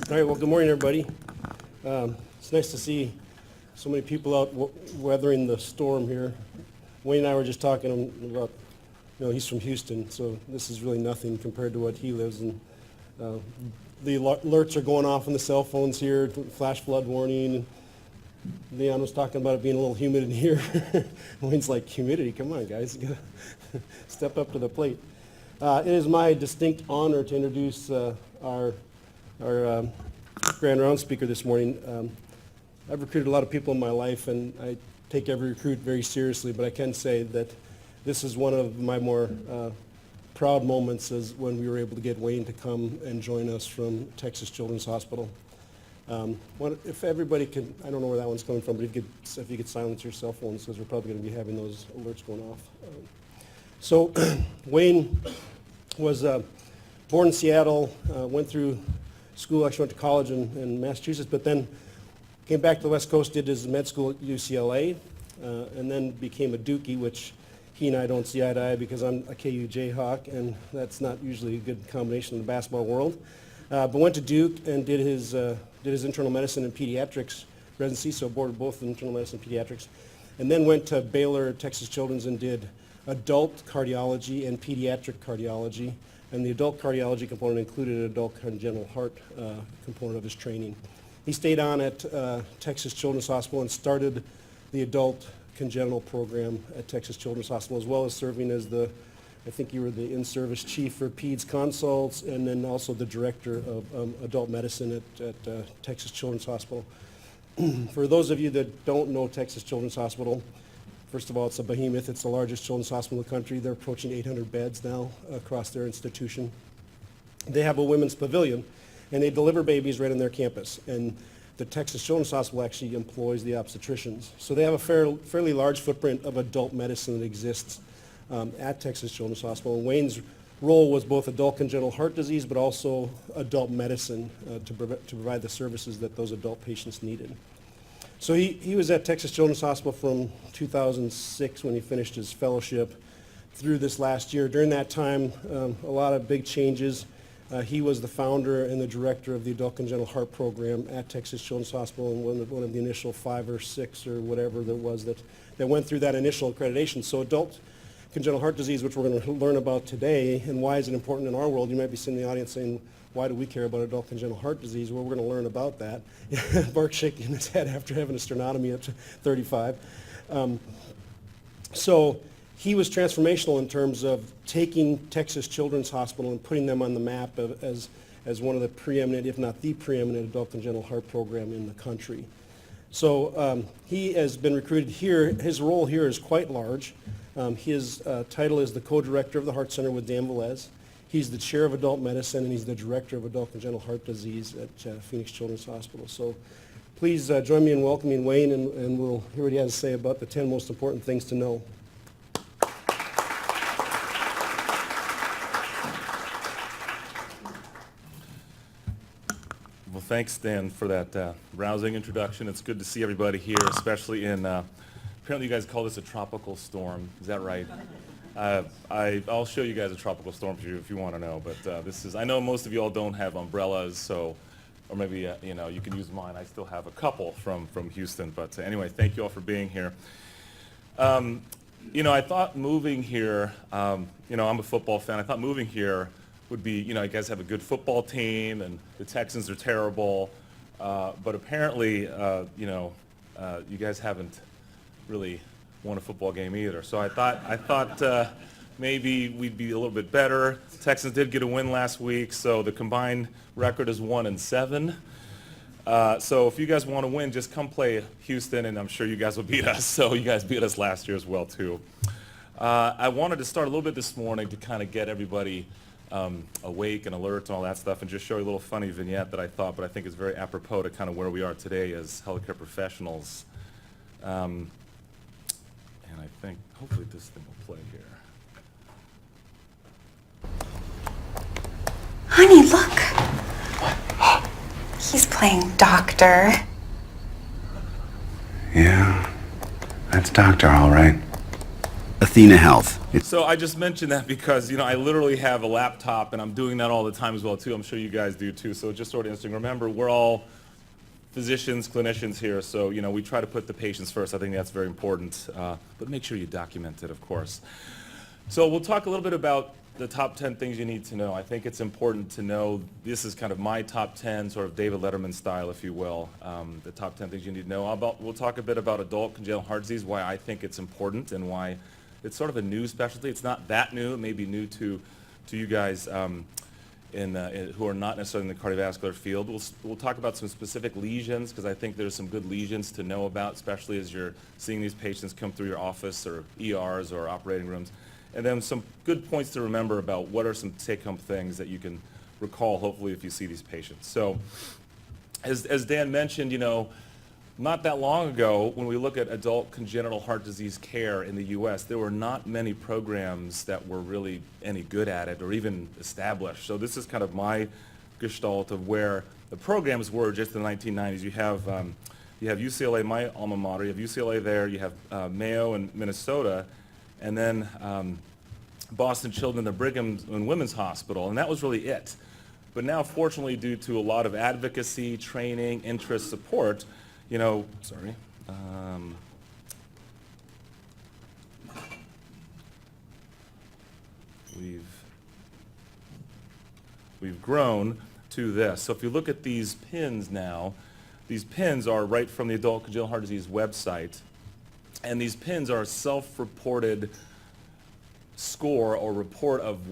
All right, well, good morning, everybody. It's nice to see so many people out weathering the storm here. Wayne and I were just talking about, he's from Houston, so this is really nothing compared to what he lives in. The alerts are going off on the cell phones here, flash flood warning. Leon was talking about it being a little humid in here. Wayne's like, humidity? Come on, guys, you gotta step up to the plate. It is my distinct honor to introduce our grand round speaker this morning. I've recruited a lot of people in my life, and I take every recruit very seriously, but I can say that this is one of my more proud moments is when we were able to get Wayne to come and join us from Texas Children's Hospital. If everybody could, I don't know where that one's coming from, but if you could silence your cell phones, because we're probably going to be having those alerts going off. So Wayne was born in Seattle, went through school, actually went to college in Massachusetts, but then came back to the West Coast, did his med school at UCLA, and then became a Dookie, which he and I don't see eye to eye because I'm a KU Jayhawk, and that's not usually a good combination in the basketball world. But went to Duke and did his internal medicine and pediatrics residency, so boarded both internal medicine and pediatrics, and then went to Baylor, Texas Children's, and did adult cardiology and pediatric cardiology. And the adult cardiology component included an adult congenital heart component of his training. He stayed on at Texas Children's Hospital and started the adult congenital program at Texas Children's Hospital, as well as serving as I think you were the in-service chief for PEDS consults, and then also the director of adult medicine at Texas Children's Hospital. For those of you that don't know Texas Children's Hospital, first of all, it's a behemoth. It's the largest children's hospital in the country. They're approaching 800 beds now across their institution. They have a women's pavilion, and they deliver babies right on their campus. And the Texas Children's Hospital actually employs the obstetricians. So they have a fairly large footprint of adult medicine that exists at Texas Children's Hospital. And Wayne's role was both adult congenital heart disease, but also adult medicine to provide the services that those adult patients needed. So he was at Texas Children's Hospital from 2006 when he finished his fellowship through this last year. During that time, a lot of big changes. He was the founder and the director of the adult congenital heart program at Texas Children's Hospital, and one of the initial 5 or 6 or whatever there was that went through that initial accreditation. So adult congenital heart disease, which we're going to learn about today, and why is it important in our world? You might be sitting in the audience saying, why do we care about adult congenital heart disease? Well, we're going to learn about that. Mark's shaking his head after having a sternotomy at 35. So he was transformational in terms of taking Texas Children's Hospital and putting them on the map as one of the preeminent, if not the preeminent, adult congenital heart program in the country. So he has been recruited here. His role here is quite large. His title is the co-director of the Heart Center with Dan Velez. He's the chair of adult medicine, and he's the director of adult congenital heart disease at Phoenix Children's Hospital. So please join me in welcoming Wayne, and we'll hear what he has to say about the 10 most important things to know. Well, thanks, Dan, for that rousing introduction. It's good to see everybody here, especially in, apparently you guys call this a tropical storm. Is that right? I'll show you guys a tropical storm if you want to know, but this is, I know most of you all don't have umbrellas, so, or maybe, you can use mine. I still have a couple from Houston, but anyway, thank you all for being here. I thought moving here, I'm a football fan. I thought moving here would be, you guys have a good football team, and the Texans are terrible, but apparently, you guys haven't really won a football game either. So I thought maybe we'd be a little bit better. The Texans did get a win last week, so the combined record is 1-7. So if you guys want to win, just come play Houston, and I'm sure you guys will beat us. So you guys beat us last year as well, too. I wanted to start a little bit this morning to kind of get everybody awake and alert and all that stuff, and just show you a little funny vignette that I thought, but I think is very apropos to kind of where we are today as healthcare professionals. And I think, hopefully this thing will play here. Honey, look. What? He's playing doctor. Yeah, that's doctor, all right. Athena Health. So I just mentioned that because, I literally have a laptop, and I'm doing that all the time as well, too. I'm sure you guys do, too. So just sort of interesting. Remember, we're all physicians, clinicians here, so, we try to put the patients first. I think that's very important. But make sure you document it, of course. So we'll talk a little bit about the top 10 things you need to know. I think it's important to know, this is kind of my top 10, sort of David Letterman style, if you will, the top 10 things you need to know. We'll talk a bit about adult congenital heart disease, why I think it's important and why it's sort of a new specialty. It's not that new. It may be new to you guys who are not necessarily in the cardiovascular field. We'll talk about some specific lesions, because I think there's some good lesions to know about, especially as you're seeing these patients come through your office or ERs or operating rooms. And then some good points to remember about what are some take-home things that you can recall, hopefully, if you see these patients. So as Dan mentioned, not that long ago, when we look at adult congenital heart disease care in the U.S., there were not many programs that were really any good at it or even established. So this is kind of my gestalt of where the programs were just in the 1990s. You have UCLA, my alma mater. You have UCLA there. You have Mayo in Minnesota. And then Boston Children, the Brigham and Women's Hospital, and that was really it. But now, fortunately, due to a lot of advocacy, training, interest, support, we've grown to this. So if you look at these pins now, these pins are right from the Adult Congenital Heart Disease website. And these pins are a self-reported score or report of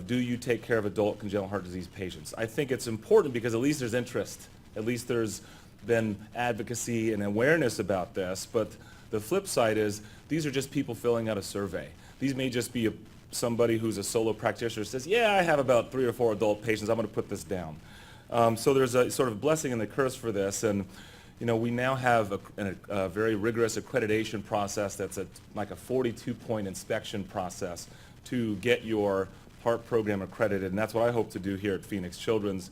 do you take care of adult congenital heart disease patients. I think it's important because at least there's interest. At least there's been advocacy and awareness about this. But the flip side is these are just people filling out a survey. These may just be somebody who's a solo practitioner says, yeah, I have about 3 or 4 adult patients. I'm going to put this down. So there's a sort of blessing and the curse for this. And we now have a very rigorous accreditation process that's like a 42-point inspection process to get your heart program accredited, and that's what I hope to do here at Phoenix Children's.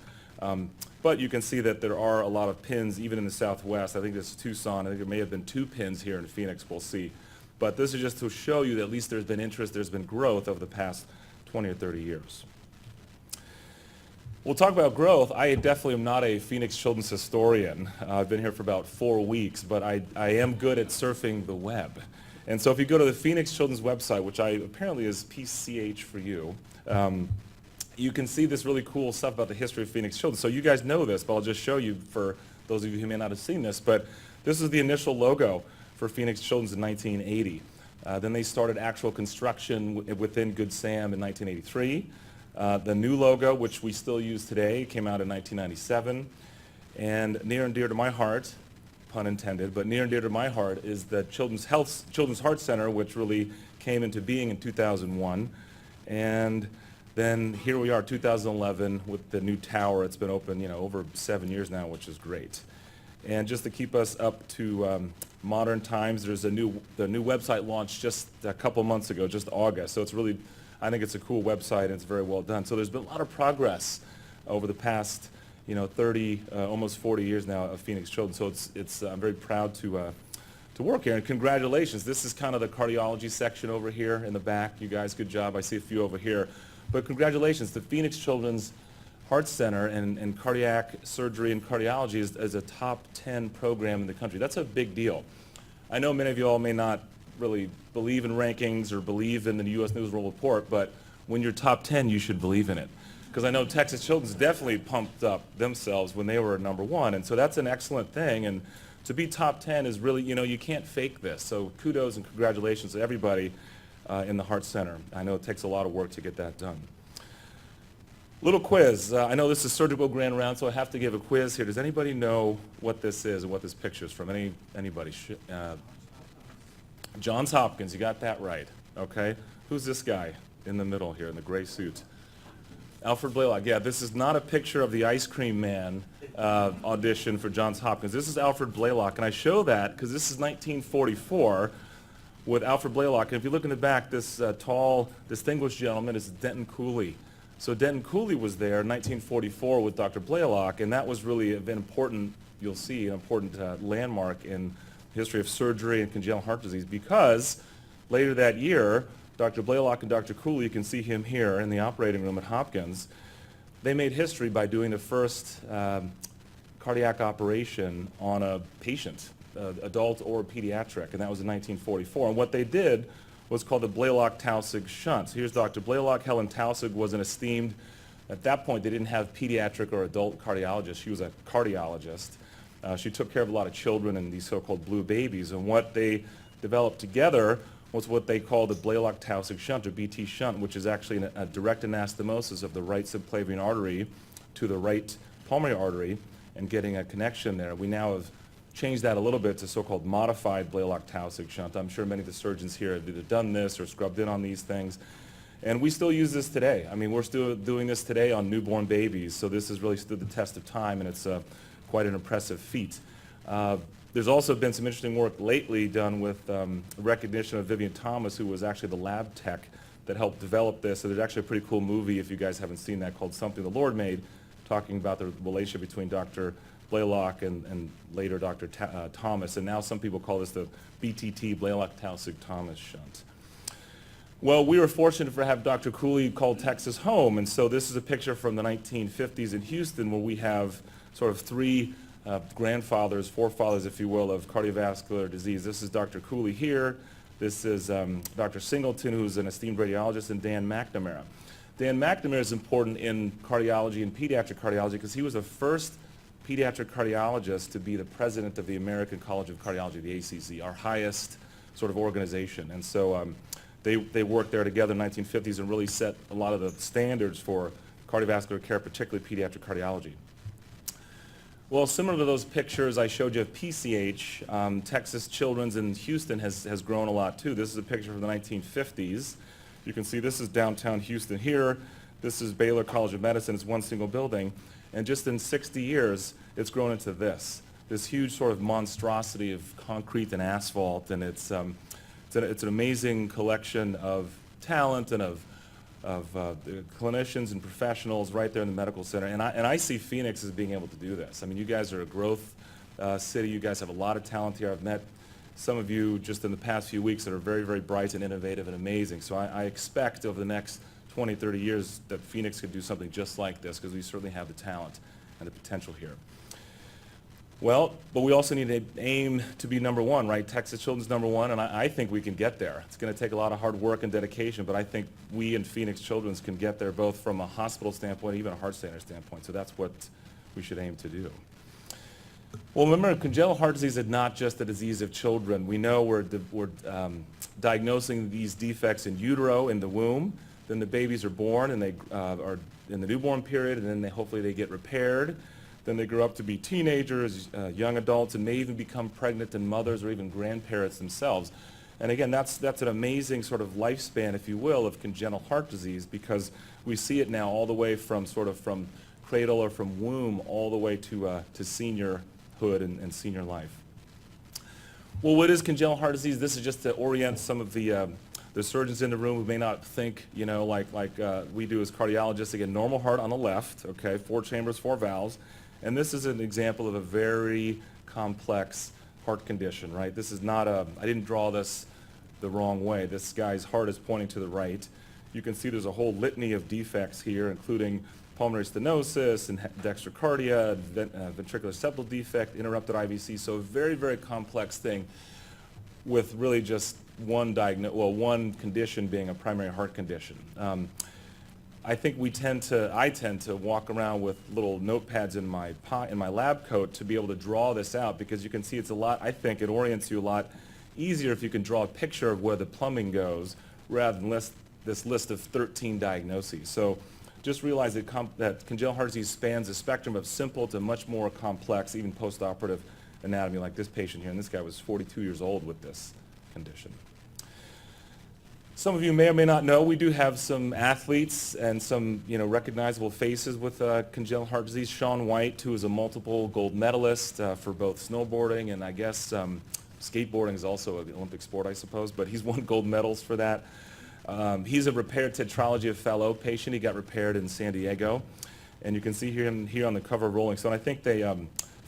But you can see that there are a lot of pins, even in the Southwest. I think this is Tucson. I think there may have been 2 pins here in Phoenix. We'll see. But this is just to show you that at least there's been interest, there's been growth over the past 20 or 30 years. We'll talk about growth. I definitely am not a Phoenix Children's historian. I've been here for about 4 weeks, but I am good at surfing the web. And so if you go to the Phoenix Children's website, which apparently is PCH for you, you can see this really cool stuff about the history of Phoenix Children's. So you guys know this, but I'll just show you for those of you who may not have seen this. But this is the initial logo for Phoenix Children's in 1980. Then they started actual construction within Good Sam in 1983. The new logo, which we still use today, came out in 1997. And near and dear to my heart, pun intended, but near and dear to my heart is the Children's Heart Center, which really came into being in 2001. And then here we are, 2011, with the new tower. It's been open, over 7 years now, which is great. And just to keep us up to modern times, there's the new website launched just a couple months ago, just August. So it's really, I think it's a cool website, and it's very well done. So there's been a lot of progress over the past, 30, almost 40 years now of Phoenix Children's. So I'm very proud to work here. And congratulations. This is kind of the cardiology section over here in the back. You guys, good job. I see a few over here. But congratulations. The Phoenix Children's Heart Center and cardiac surgery and cardiology is a top 10 program in the country. That's a big deal. I know many of you all may not really believe in rankings or believe in the U.S. News and World Report, but when you're top 10, you should believe in it. Because I know Texas Children's definitely pumped up themselves when they were number 1, and so that's an excellent thing. And to be top 10 is really, you can't fake this. So kudos and congratulations to everybody in the Heart Center. I know it takes a lot of work to get that done. Little quiz. I know this is surgical grand round, so I have to give a quiz here. Does anybody know what this is and what this picture is from? Anybody? Johns Hopkins. You got that right. Okay. Who's this guy in the middle here in the gray suit? Alfred Blaylock. Yeah, this is not a picture of the Ice Cream Man audition for Johns Hopkins. This is Alfred Blaylock, and I show that because this is 1944 with Alfred Blaylock. And if you look in the back, this tall, distinguished gentleman is Denton Cooley. So Denton Cooley was there in 1944 with Dr. Blaylock, and that was really an important, you'll see, an important landmark in the history of surgery and congenital heart disease, because later that year, Dr. Blaylock and Dr. Cooley, you can see him here in the operating room at Hopkins, they made history by doing the first cardiac operation on a patient, adult or pediatric, and that was in 1944. And what they did was called the Blaylock-Taussig shunt. Here's Dr. Blaylock. Helen Taussig was an esteemed, at that point they didn't have pediatric or adult cardiologists. She was a cardiologist. She took care of a lot of children and these so-called blue babies, and what they developed together was what they call the Blaylock-Taussig shunt, or BT shunt, which is actually a direct anastomosis of the right subclavian artery to the right pulmonary artery and getting a connection there. We now have changed that a little bit to so-called modified Blaylock-Taussig shunt. I'm sure many of the surgeons here have either done this or scrubbed in on these things. And we still use this today. I mean, we're still doing this today on newborn babies, so this has really stood the test of time, and it's quite an impressive feat. There's also been some interesting work lately done with recognition of Vivian Thomas, who was actually the lab tech that helped develop this. So there's actually a pretty cool movie, if you guys haven't seen that, called Something the Lord Made, talking about the relationship between Dr. Blaylock and later Dr. Thomas. And now some people call this the BTT, Blaylock-Taussig-Thomas shunt. Well, we were fortunate to have Dr. Cooley call Texas home, and so this is a picture from the 1950s in Houston where we have sort of three grandfathers, forefathers, if you will, of cardiovascular disease. This is Dr. Cooley here. This is Dr. Singleton, who's an esteemed radiologist, and Dan McNamara. Dan McNamara is important in cardiology and pediatric cardiology because he was the first pediatric cardiologist to be the president of the American College of Cardiology, the ACC, our highest sort of organization. And so they worked there together in the 1950s and really set a lot of the standards for cardiovascular care, particularly pediatric cardiology. Well, similar to those pictures I showed you of PCH, Texas Children's in Houston has grown a lot too. This is a picture from the 1950s. You can see this is downtown Houston here. This is Baylor College of Medicine. It's one single building. And just in 60 years, it's grown into this huge sort of monstrosity of concrete and asphalt. And it's an amazing collection of talent and of clinicians and professionals right there in the medical center. And I see Phoenix as being able to do this. I mean, you guys are a growth city. You guys have a lot of talent here. I've met some of you just in the past few weeks that are very, very bright and innovative and amazing. So I expect over the next 20, 30 years that Phoenix could do something just like this because we certainly have the talent and the potential here. Well, but we also need to aim to be number one, right? Texas Children's number one, and I think we can get there. It's going to take a lot of hard work and dedication, but I think we in Phoenix Children's can get there both from a hospital standpoint, even a heart center standpoint. So that's what we should aim to do. Well, remember, congenital heart disease is not just a disease of children. We know we're diagnosing these defects in utero, in the womb. Then the babies are born, and they are in the newborn period, and then hopefully they get repaired. Then they grow up to be teenagers, young adults, and may even become pregnant and mothers or even grandparents themselves. And again, that's an amazing sort of lifespan, if you will, of congenital heart disease because we see it now all the way from from cradle or from womb all the way to seniorhood and senior life. Well, what is congenital heart disease? This is just to orient some of the surgeons in the room who may not think, like we do as cardiologists. Again, normal heart on the left, okay, 4 chambers, 4 valves. And this is an example of a very complex heart condition, right? This is not I didn't draw this the wrong way. This guy's heart is pointing to the right. You can see there's a whole litany of defects here, including pulmonary stenosis and dextrocardia, ventricular septal defect, interrupted IVC. So a very, very complex thing with really just one condition being a primary heart condition. I think I tend to walk around with little notepads in my lab coat to be able to draw this out because you can see it's a lot, I think it orients you a lot easier if you can draw a picture of where the plumbing goes rather than this list of 13 diagnoses. So just realize that congenital heart disease spans a spectrum of simple to much more complex, even post-operative anatomy like this patient here. And this guy was 42 years old with this condition. Some of you may or may not know, we do have some athletes and some recognizable faces with congenital heart disease. Shaun White, who is a multiple gold medalist for both snowboarding and I guess skateboarding is also an Olympic sport, I suppose, but he's won gold medals for that. He's a repaired tetralogy of Fallot patient. He got repaired in San Diego. And you can see him here on the cover of Rolling Stone. I think they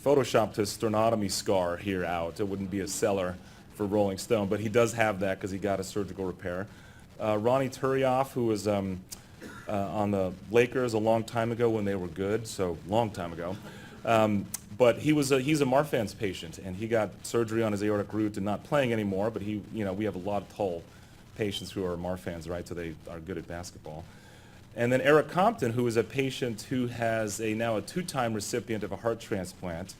photoshopped his sternotomy scar here out. It wouldn't be a seller for Rolling Stone, but he does have that because he got a surgical repair. Ronnie Turioff, who was on the Lakers a long time ago when they were good, so long time ago. But he's a Marfan's patient, and he got surgery on his aortic root and not playing anymore, but we have a lot of tall patients who are Marfans, right, so they are good at basketball. And then Eric Compton, who is a patient who has now a 2-time recipient of a heart transplant,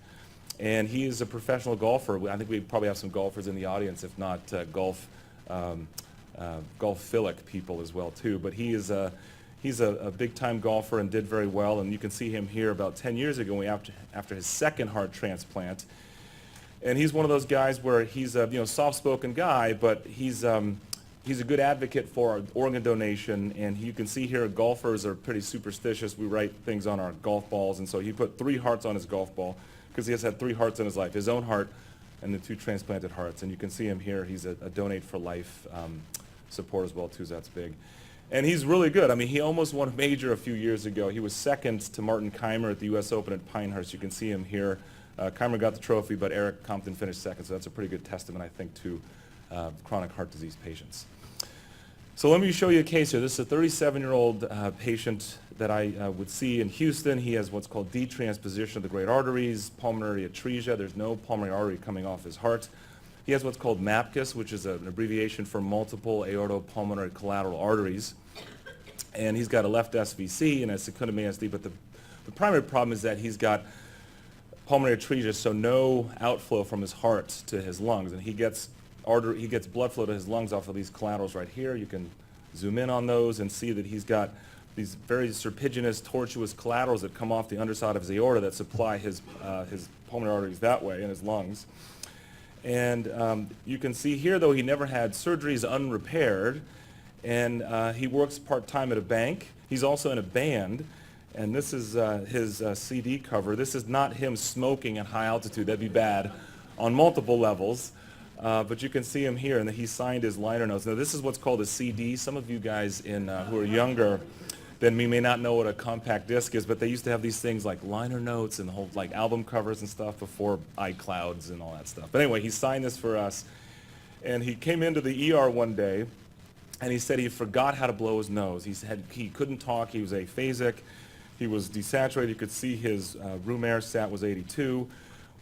and he is a professional golfer. I think we probably have some golfers in the audience, if not golf-philic people as well, too. But he's a big-time golfer and did very well, and you can see him here about 10 years ago after his second heart transplant. And he's one of those guys where he's a soft-spoken guy, but he's a good advocate for organ donation, and you can see here golfers are pretty superstitious. We write things on our golf balls, and so he put 3 hearts on his golf ball because he has had 3 hearts in his life, his own heart and the 2 transplanted hearts. And you can see him here. He's a Donate for Life support as well, too, so that's big. And he's really good. I mean, he almost won a major a few years ago. He was second to Martin Keimer at the U.S. Open at Pinehurst. You can see him here. Keimer got the trophy, but Eric Compton finished second, so that's a pretty good testament, I think, to chronic heart disease patients. So let me show you a case here. This is a 37-year-old patient that I would see in Houston. He has what's called detransposition of the great arteries, pulmonary atresia. There's no pulmonary artery coming off his heart. He has what's called MAPCUS, which is an abbreviation for multiple aortopulmonary collateral arteries. And he's got a left SVC and a secundum ASD, but the primary problem is that he's got pulmonary atresia, so no outflow from his heart to his lungs. And he gets blood flow to his lungs off of these collaterals right here. You can zoom in on those and see that he's got these very serpiginous, tortuous collaterals that come off the underside of his aorta that supply his pulmonary arteries that way in his lungs. And you can see here, though, he never had surgery, he's unrepaired, and he works part-time at a bank. He's also in a band, and this is his CD cover. This is not him smoking at high altitude. That'd be bad on multiple levels. But you can see him here, and he signed his liner notes. Now, this is what's called a CD. Some of you guys who are younger than me may not know what a compact disc is, but they used to have these things like liner notes and the whole like album covers and stuff before iClouds and all that stuff. But anyway, he signed this for us, and he came into the ER one day, and he said he forgot how to blow his nose. He couldn't talk. He was aphasic. He was desaturated. You could see his room air sat was 82.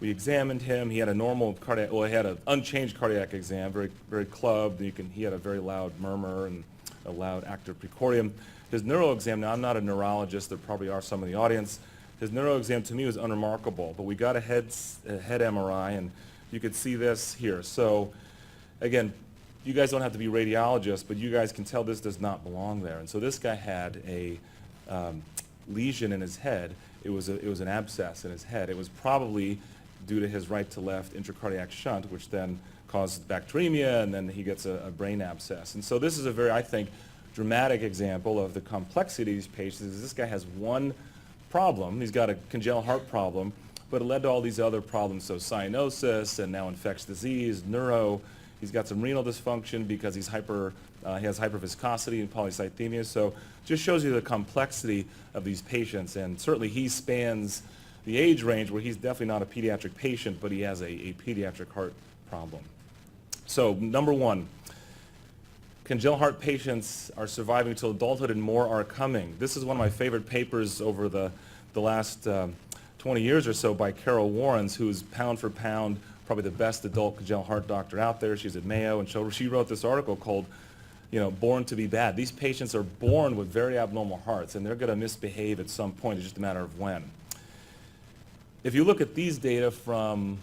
We examined him. He had a normal cardiac, well, he had an unchanged cardiac exam, very, very clubbed. He had a very loud murmur and a loud active precordium. His neuro exam, now I'm not a neurologist, there probably are some in the audience. His neuro exam to me was unremarkable, but we got a head MRI, and you could see this here. So again, you guys don't have to be radiologists, but you guys can tell this does not belong there. And so this guy had a lesion in his head. It was an abscess in his head. It was probably due to his right to left intracardiac shunt, which then caused bacteremia, and then he gets a brain abscess. And so this is a very, I think, dramatic example of the complexity of these patients. This guy has one problem. He's got a congenital heart problem, but it led to all these other problems. So cyanosis, and now infectious disease, neuro. He's got some renal dysfunction because he has hyperviscosity and polycythemia. So just shows you the complexity of these patients. And certainly he spans the age range where he's definitely not a pediatric patient, but he has a pediatric heart problem. So number one, congenital heart patients are surviving till adulthood, and more are coming. This is one of my favorite papers over the last 20 years or so by Carol Warrens, who's pound for pound probably the best adult congenital heart doctor out there. She's at Mayo, and she wrote this article called, Born to be Bad. These patients are born with very abnormal hearts, and they're going to misbehave at some point. It's just a matter of when. If you look at these data from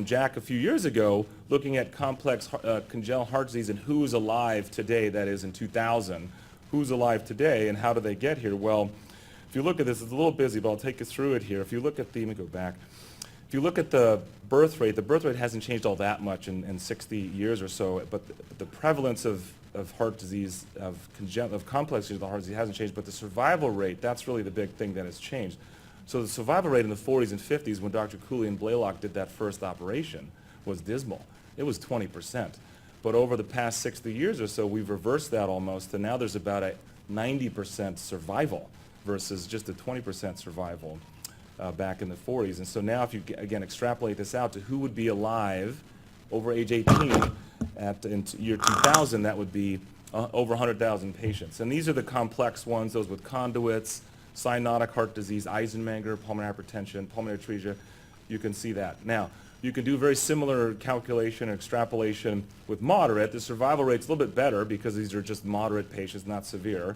Jack a few years ago, looking at complex congenital heart disease and who's alive today, that is in 2000, who's alive today and how do they get here? Well, if you look at this, it's a little busy, but I'll take you through it here. If you look at let me go back. If you look at the birth rate hasn't changed all that much in 60 years or so, but the prevalence of heart disease, of complex congenital heart disease hasn't changed, but the survival rate, that's really the big thing that has changed. So the survival rate in the 40s and 50s when Dr. Cooley and Blaylock did that first operation was dismal. It was 20%. But over the past 60 years or so, we've reversed that almost, and now there's about a 90% survival versus just a 20% survival back in the 40s. And so now if you, again, extrapolate this out to who would be alive over age 18 in year 2000, that would be over 100,000 patients. And these are the complex ones, those with conduits, cyanotic heart disease, Eisenmenger, pulmonary hypertension, pulmonary atresia. You can see that. Now, you can do very similar calculation or extrapolation with moderate. The survival rate's a little bit better because these are just moderate patients, not severe.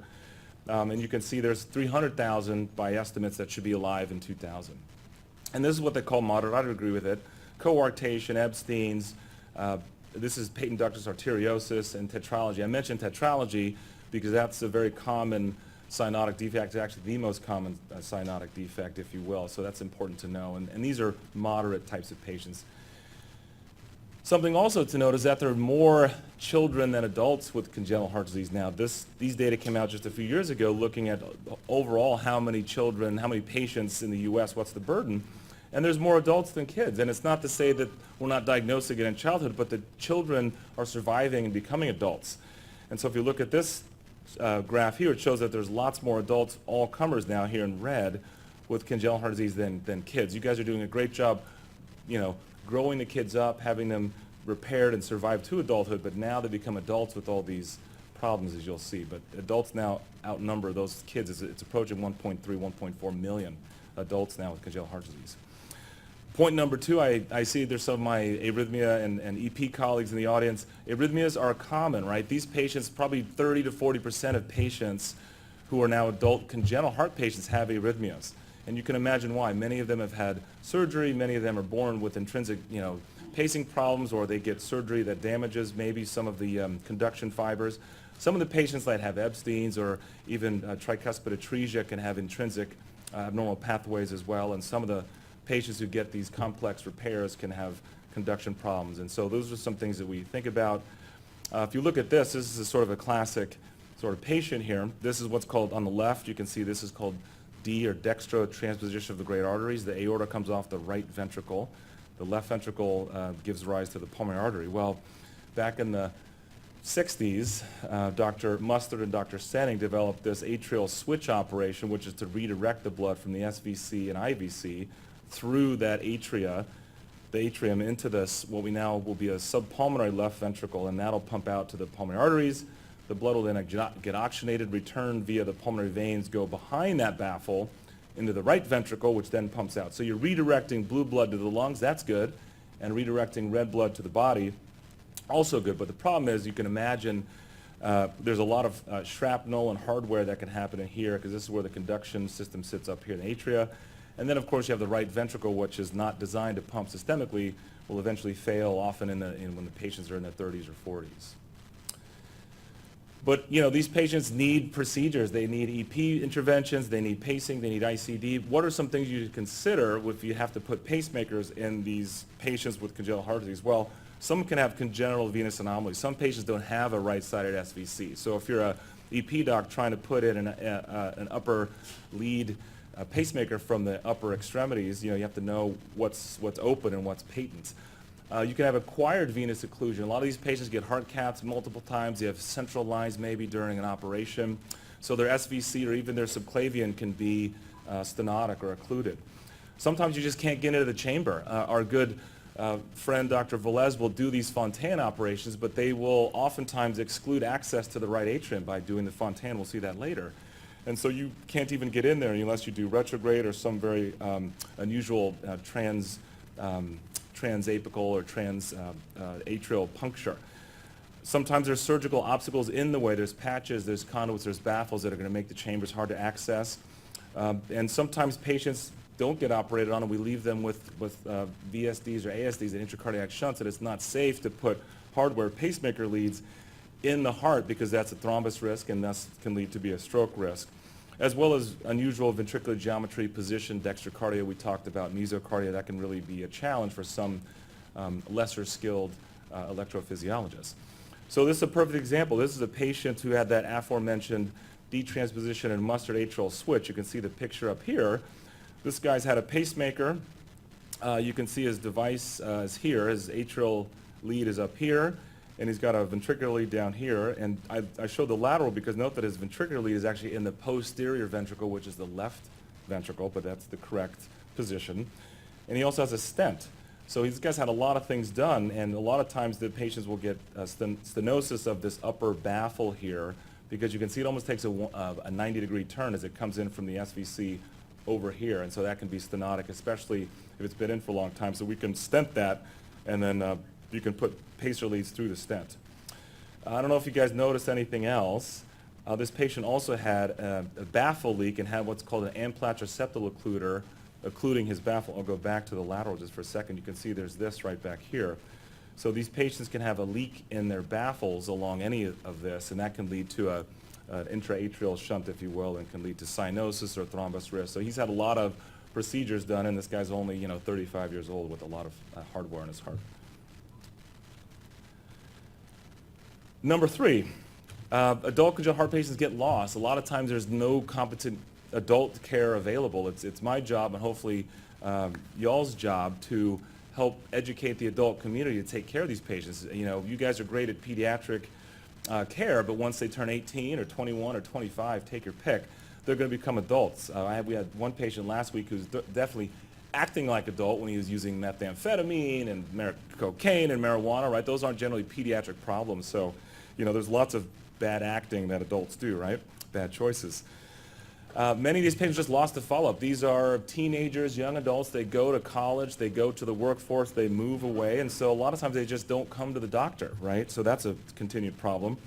And you can see there's 300,000 by estimates that should be alive in 2000. And this is what they call moderate. I would agree with it. Coarctation, Ebstein's, this is patent ductus arteriosus, and tetralogy. I mentioned tetralogy because that's a very common cyanotic defect. It's actually the most common cyanotic defect, if you will. So that's important to know. And these are moderate types of patients. Something also to note is that there are more children than adults with congenital heart disease now. These data came out just a few years ago looking at overall how many children, how many patients in the U.S., what's the burden. And there's more adults than kids. And it's not to say that we're not diagnosing it in childhood, but the children are surviving and becoming adults. And so if you look at this graph here, it shows that there's lots more adults, all comers now here in red, with congenital heart disease than kids. You guys are doing a great job, growing the kids up, having them repaired and survive to adulthood, but now they become adults with all these problems, as you'll see. But adults now outnumber those kids. It's approaching 1.3, 1.4 million adults now with congenital heart disease. Point number two, I see there's some of my arrhythmia and EP colleagues in the audience. Arrhythmias are common, right? These patients, probably 30 to 40% of patients who are now adult congenital heart patients have arrhythmias. And you can imagine why. Many of them have had surgery. Many of them are born with intrinsic, pacing problems, or they get surgery that damages maybe some of the conduction fibers. Some of the patients that have Ebstein's or even tricuspid atresia can have intrinsic abnormal pathways as well. And some of the patients who get these complex repairs can have conduction problems. And so those are some things that we think about. If you look at this is a sort of a classic sort of patient here. This is what's called, on the left, you can see this is called D or dextrotransposition of the great arteries. The aorta comes off the right ventricle. The left ventricle gives rise to the pulmonary artery. Well, back in the 60s, Dr. Mustard and Dr. Stanning developed this atrial switch operation, which is to redirect the blood from the SVC and IVC through that the atrium into this, what we now will be a subpulmonary left ventricle, and that'll pump out to the pulmonary arteries. The blood will then get oxygenated, return via the pulmonary veins, go behind that baffle into the right ventricle, which then pumps out. So you're redirecting blue blood to the lungs, that's good, and redirecting red blood to the body, also good. But the problem is, you can imagine there's a lot of shrapnel and hardware that can happen in here, because this is where the conduction system sits up here in the atria. And then, of course, you have the right ventricle, which is not designed to pump systemically, will eventually fail often when the patients are in their 30s or 40s. But, these patients need procedures. They need EP interventions. They need pacing. They need ICD. What are some things you should consider if you have to put pacemakers in these patients with congenital heart disease? Well, some can have congenital venous anomalies. Some patients don't have a right-sided SVC. So if you're a EP doc trying to put in an upper lead pacemaker from the upper extremities, you have to know what's open and what's patent. You can have acquired venous occlusion. A lot of these patients get heart caths multiple times. They have central lines maybe during an operation. So their SVC or even their subclavian can be stenotic or occluded. Sometimes you just can't get into the chamber. Our good friend Dr. Velez will do these Fontan operations, but they will oftentimes exclude access to the right atrium by doing the Fontan. We'll see that later. And so you can't even get in there unless you do retrograde or some very unusual transapical or atrial puncture. Sometimes there's surgical obstacles in the way. There's patches, there's conduits, there's baffles that are going to make the chambers hard to access. And sometimes patients don't get operated on, and we leave them with VSDs or ASDs, and intracardiac shunts, and it's not safe to put hardware pacemaker leads in the heart because that's a thrombus risk and thus can lead to be a stroke risk, as well as unusual ventricular geometry, position, dextrocardia we talked about, mesocardia. That can really be a challenge for some lesser skilled electrophysiologists. So this is a perfect example. This is a patient who had that aforementioned detransposition and mustard atrial switch. You can see the picture up here. This guy's had a pacemaker. You can see his device is here. His atrial lead is up here, and he's got a ventricular lead down here. And I showed the lateral because note that his ventricular lead is actually in the posterior ventricle, which is the left ventricle, but that's the correct position, and he also has a stent. So these guys had a lot of things done, and a lot of times the patients will get stenosis of this upper baffle here, because you can see it almost takes a 90-degree turn as it comes in from the SVC over here, and so that can be stenotic, especially if it's been in for a long time. So we can stent that, and then you can put pacer leads through the stent. I don't know if you guys noticed anything else. This patient also had a baffle leak and had what's called an amplatlar septal occluder, occluding his baffle. I'll go back to the lateral just for a second. You can see there's this right back here. So these patients can have a leak in their baffles along any of this, and that can lead to an intraatrial shunt, if you will, and can lead to cyanosis or thrombus risk. So he's had a lot of procedures done, and this guy's only 35 years old with a lot of hardware in his heart. Number 3, adult congenital heart patients get lost. A lot of times there's no competent adult care available. It's my job, and hopefully y'all's job, to help educate the adult community to take care of these patients. You guys are great at pediatric care, but once they turn 18 or 21 or 25, take your pick, they're going to become adults. We had one patient last week who's definitely acting like adult when he was using methamphetamine and cocaine and marijuana, right? Those aren't generally pediatric problems. So, there's lots of bad acting that adults do, right? Bad choices. Many of these patients just lost to follow-up. These are teenagers, young adults. They go to college, they go to the workforce, they move away, and so a lot of times they just don't come to the doctor, right? So that's a continued problem.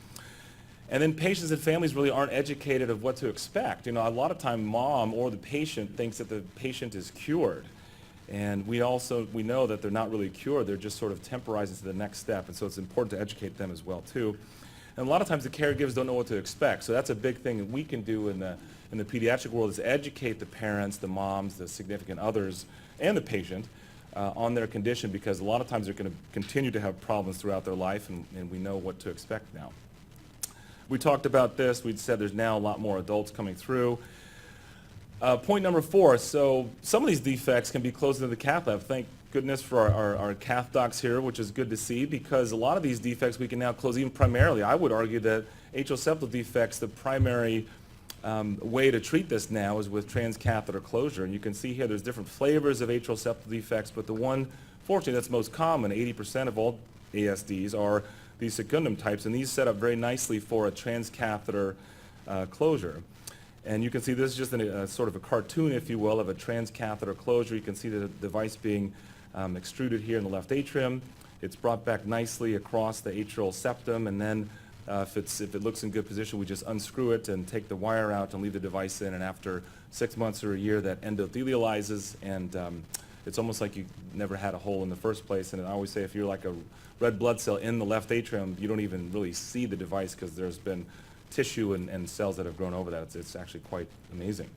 And then patients and families really aren't educated of what to expect. A lot of time mom or the patient thinks that the patient is cured. And we know that they're not really cured, they're just sort of temporizing to the next step, and so it's important to educate them as well too. And a lot of times the caregivers don't know what to expect, so that's a big thing that we can do in the pediatric world, is educate the parents, the moms, the significant others, and the patient on their condition, because a lot of times they're going to continue to have problems throughout their life, and we know what to expect now. We talked about this. We said there's now a lot more adults coming through. Point number 4, so some of these defects can be closed into the cath lab. Thank goodness for our cath docs here, which is good to see, because a lot of these defects we can now close even primarily. I would argue that atrial septal defects, the primary way to treat this now is with transcatheter closure. And you can see here there's different flavors of atrial septal defects, but the one, fortunately, that's most common, 80% of all ASDs, are these secundum types, and these set up very nicely for a transcatheter closure. And you can see this is just a sort of a cartoon, if you will, of a transcatheter closure. You can see the device being extruded here in the left atrium. It's brought back nicely across the atrial septum, and then if it looks in good position, we just unscrew it and take the wire out and leave the device in, and after 6 months or a year, that endothelializes, and it's almost like you never had a hole in the first place. And I always say, if you're like a red blood cell in the left atrium, you don't even really see the device, because there's been tissue and cells that have grown over that. It's actually quite amazing.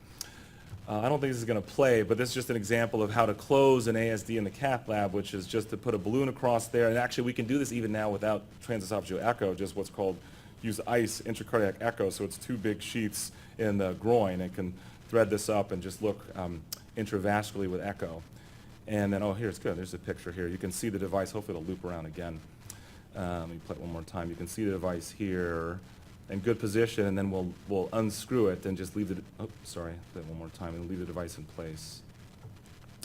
I don't think this is going to play, but this is just an example of how to close an ASD in the cath lab, which is just to put a balloon across there. And actually, we can do this even now without transesophageal echo, just what's called use ICE, intracardiac echo. So it's 2 big sheaths in the groin. It can thread this up and just look intravascularly with echo. And then, here's good. There's a picture here. You can see the device. Hopefully it'll loop around again. Let me play it one more time. You can see the device here in good position, and then we'll unscrew it and just leave play it one more time, and leave the device in place.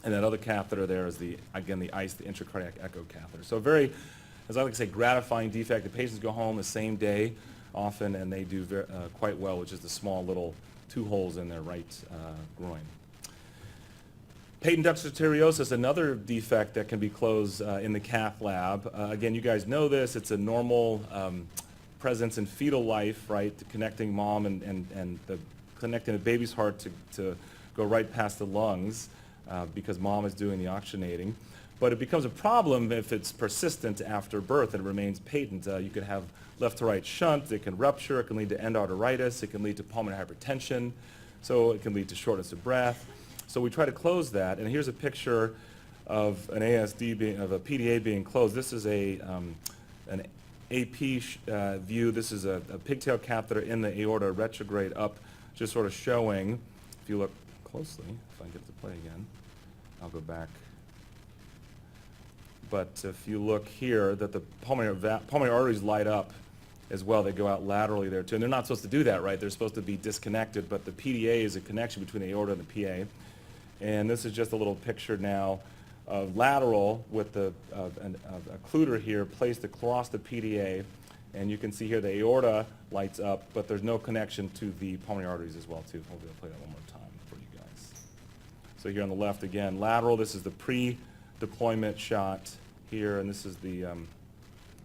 And that other catheter there is again the ICE, the intracardiac echo catheter. So very, as I like to say, gratifying defect. The patients go home the same day often, and they do quite well, which is the small little 2 holes in their right groin. Patent ductus arteriosus, another defect that can be closed in the cath lab. Again, you guys know this. It's a normal presence in fetal life, right? Connecting mom and connecting the baby's heart to go right past the lungs because mom is doing the oxygenating. But it becomes a problem if it's persistent after birth and it remains patent. You could have left to right shunt. It can rupture. It can lead to endarteritis. It can lead to pulmonary hypertension. So it can lead to shortness of breath. So we try to close that. And here's a picture of an ASD of a PDA being closed. This is an AP view. This is a pigtail catheter in the aorta retrograde up, just sort of showing, if you look closely, if I get to play again, I'll go back. But if you look here, that the pulmonary arteries light up as well. They go out laterally there too. And they're not supposed to do that, right? They're supposed to be disconnected, but the PDA is a connection between the aorta and the PA. And this is just a little picture now of lateral with a occluder here placed across the PDA. And you can see here the aorta lights up, but there's no connection to the pulmonary arteries as well, too. Hopefully I'll play that one more time for you guys. So here on the left, again, lateral. This is the pre-deployment shot here, and this is the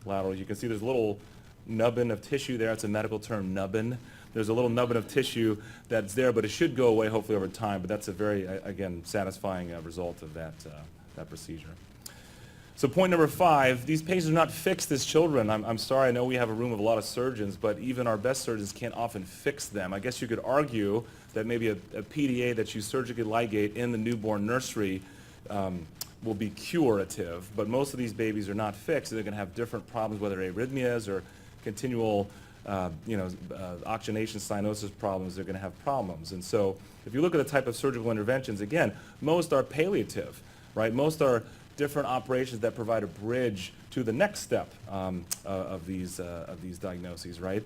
lateral. You can see there's a little nubbin of tissue there. It's a medical term, nubbin. There's a little nubbin of tissue that's there, but it should go away hopefully over time. But that's a very, again, satisfying result of that procedure. So point number 5, these patients are not fixed as children. I'm sorry, I know we have a room of a lot of surgeons, but even our best surgeons can't often fix them. I guess you could argue that maybe a PDA that you surgically ligate in the newborn nursery will be curative, but most of these babies are not fixed, and they're going to have different problems, whether arrhythmias or continual oxygenation cyanosis problems. They're going to have problems. And so if you look at the type of surgical interventions, again, most are palliative, right? Most are different operations that provide a bridge to the next step of these diagnoses, right?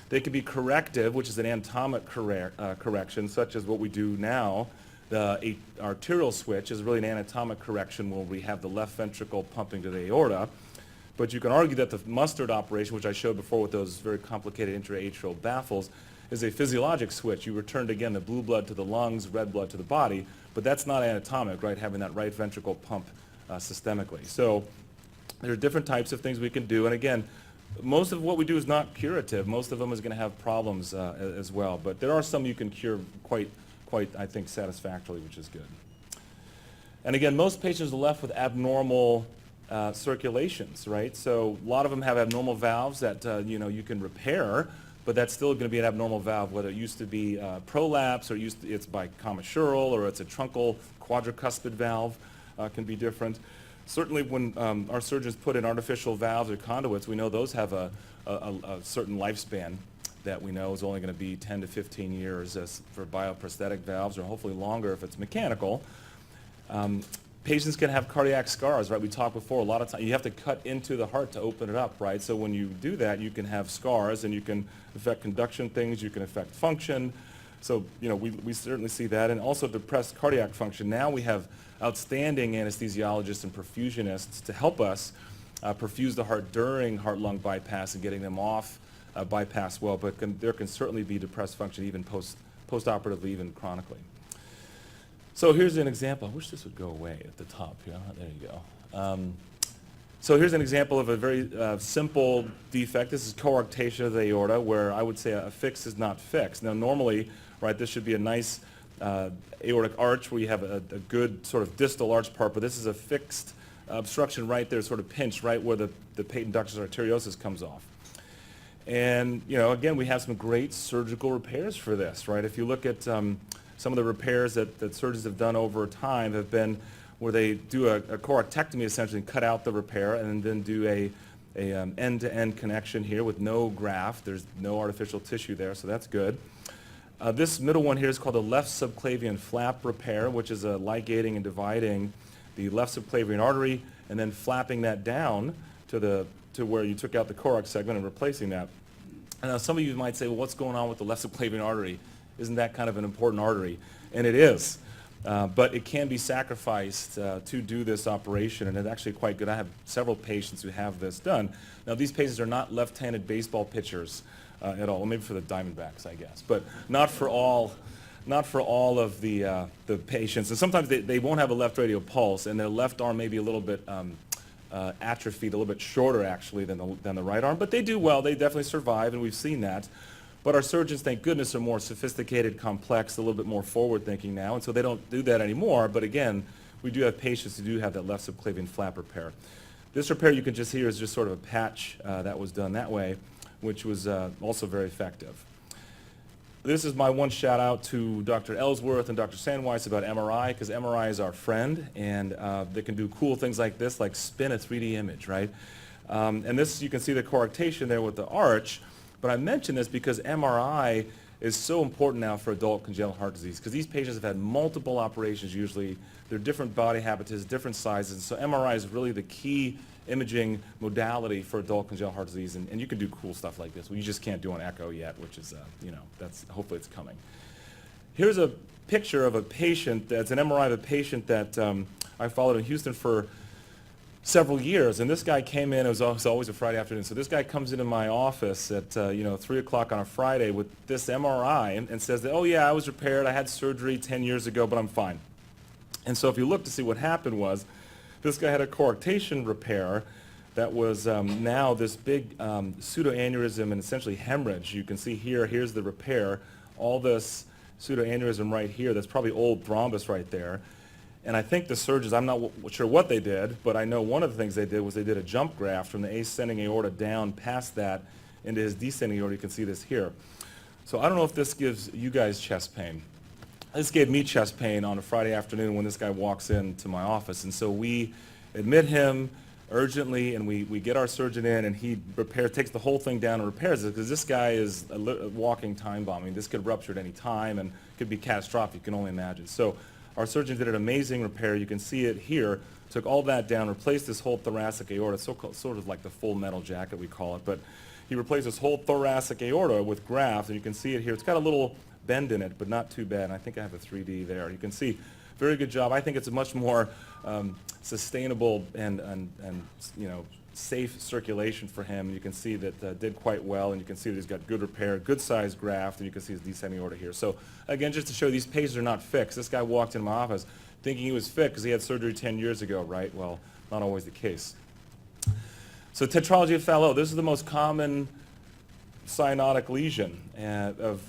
They can be corrective, which is an anatomic correction, such as what we do now. The arterial switch is really an anatomic correction where we have the left ventricle pumping to the aorta. But you can argue that the mustard operation, which I showed before with those very complicated intra-atrial baffles, is a physiologic switch. You returned, again, the blue blood to the lungs, red blood to the body, but that's not anatomic, right, having that right ventricle pump systemically. So there are different types of things we can do, and again, most of what we do is not curative. Most of them is going to have problems as well, but there are some you can cure quite, I think, satisfactorily, which is good. And again, most patients are left with abnormal circulations, right? So a lot of them have abnormal valves that you can repair, but that's still going to be an abnormal valve, whether it used to be prolapse or it's by commissural or it's a truncal quadricuspid valve. Can be different. Certainly when our surgeons put in artificial valves or conduits, we know those have a certain lifespan that we know is only going to be 10 to 15 years for bioprosthetic valves, or hopefully longer if it's mechanical. Patients can have cardiac scars, right? We talked before, a lot of times you have to cut into the heart to open it up, right? So when you do that, you can have scars, and you can affect conduction things, you can affect function. So, we certainly see that, and also depressed cardiac function. Now we have outstanding anesthesiologists and perfusionists to help us perfuse the heart during heart-lung bypass and getting them off bypass well, but there can certainly be depressed function even post-operatively, even chronically. So here's an example. I wish this would go away at the top here. There you go. So here's an example of a very simple defect. This is coarctation of the aorta, where I would say a fix is not fixed. Now normally, right, this should be a nice aortic arch where you have a good sort of distal arch part, but this is a fixed obstruction right there, sort of pinched right where the patent ductus arteriosus comes off. And, again, we have some great surgical repairs for this, right? If you look at some of the repairs that surgeons have done over time have been where they do a coarctectomy, essentially, and cut out the repair, and then do a end-to-end connection here with no graft. There's no artificial tissue there, so that's good. This middle one here is called the left subclavian flap repair, which is a ligating and dividing the left subclavian artery and then flapping that down to where you took out the corax segment and replacing that. And now some of you might say, well, what's going on with the left subclavian artery? Isn't that kind of an important artery? And it is. But it can be sacrificed to do this operation, and it's actually quite good. I have several patients who have this done. Now, these patients are not left-handed baseball pitchers at all. Well, maybe for the Diamondbacks, I guess, but not for all of the patients. And sometimes they won't have a left radial pulse, and their left arm may be a little bit atrophied, a little bit shorter actually than the right arm. But they do well. They definitely survive, and we've seen that. But our surgeons, thank goodness, are more sophisticated, complex, a little bit more forward-thinking now, and so they don't do that anymore. But again, we do have patients who do have that left subclavian flap repair. This repair you can just hear is just sort of a patch that was done that way, which was also very effective. This is my one shout out to Dr. Ellsworth and Dr. Sandweiss about MRI, because MRI is our friend, and they can do cool things like this, like spin a 3D image, right? And this, you can see the coarctation there with the arch. But I mention this because MRI is so important now for adult congenital heart disease, because these patients have had multiple operations usually. They're different body habitus, different sizes. So MRI is really the key imaging modality for adult congenital heart disease. And you can do cool stuff like this. Well, you just can't do an echo yet, which is, that's hopefully it's coming. Here's a picture of a patient, that's an MRI of a patient that I followed in Houston for several years, and this guy came in. It was always a Friday afternoon, so this guy comes into my office at 3 o'clock on a Friday with this MRI and says that, oh yeah, I was repaired, I had surgery 10 years ago, but I'm fine. And so if you look to see what happened was, this guy had a coarctation repair that was now this big pseudoaneurysm and essentially hemorrhage. You can see here, here's the repair, all this pseudoaneurysm right here, that's probably old thrombus right there. And I think the surgeons, I'm not sure what they did, but I know one of the things they did was they did a jump graft from the ascending aorta down past that into his descending aorta. You can see this here. So I don't know if this gives you guys chest pain. This gave me chest pain on a Friday afternoon when this guy walks into my office. And so we admit him urgently, and we get our surgeon in, and he takes the whole thing down and repairs it, because this guy is a walking time bomb. I mean, this could rupture at any time and could be catastrophic, you can only imagine. So our surgeon did an amazing repair. You can see it here. Took all that down, replaced this whole thoracic aorta, sort of like the full metal jacket we call it, but he replaced this whole thoracic aorta with grafts, and you can see it here. It's got a little bend in it, but not too bad. And I think I have a 3D there. You can see, very good job. I think it's a much more sustainable and safe circulation for him. You can see that did quite well, and you can see that he's got good repair, good sized graft, and you can see his descending aorta here. So again, just to show you, these patients are not fixed. This guy walked into my office thinking he was fit because he had surgery 10 years ago, right? Well, not always the case. So tetralogy of Fallot, this is the most common cyanotic lesion of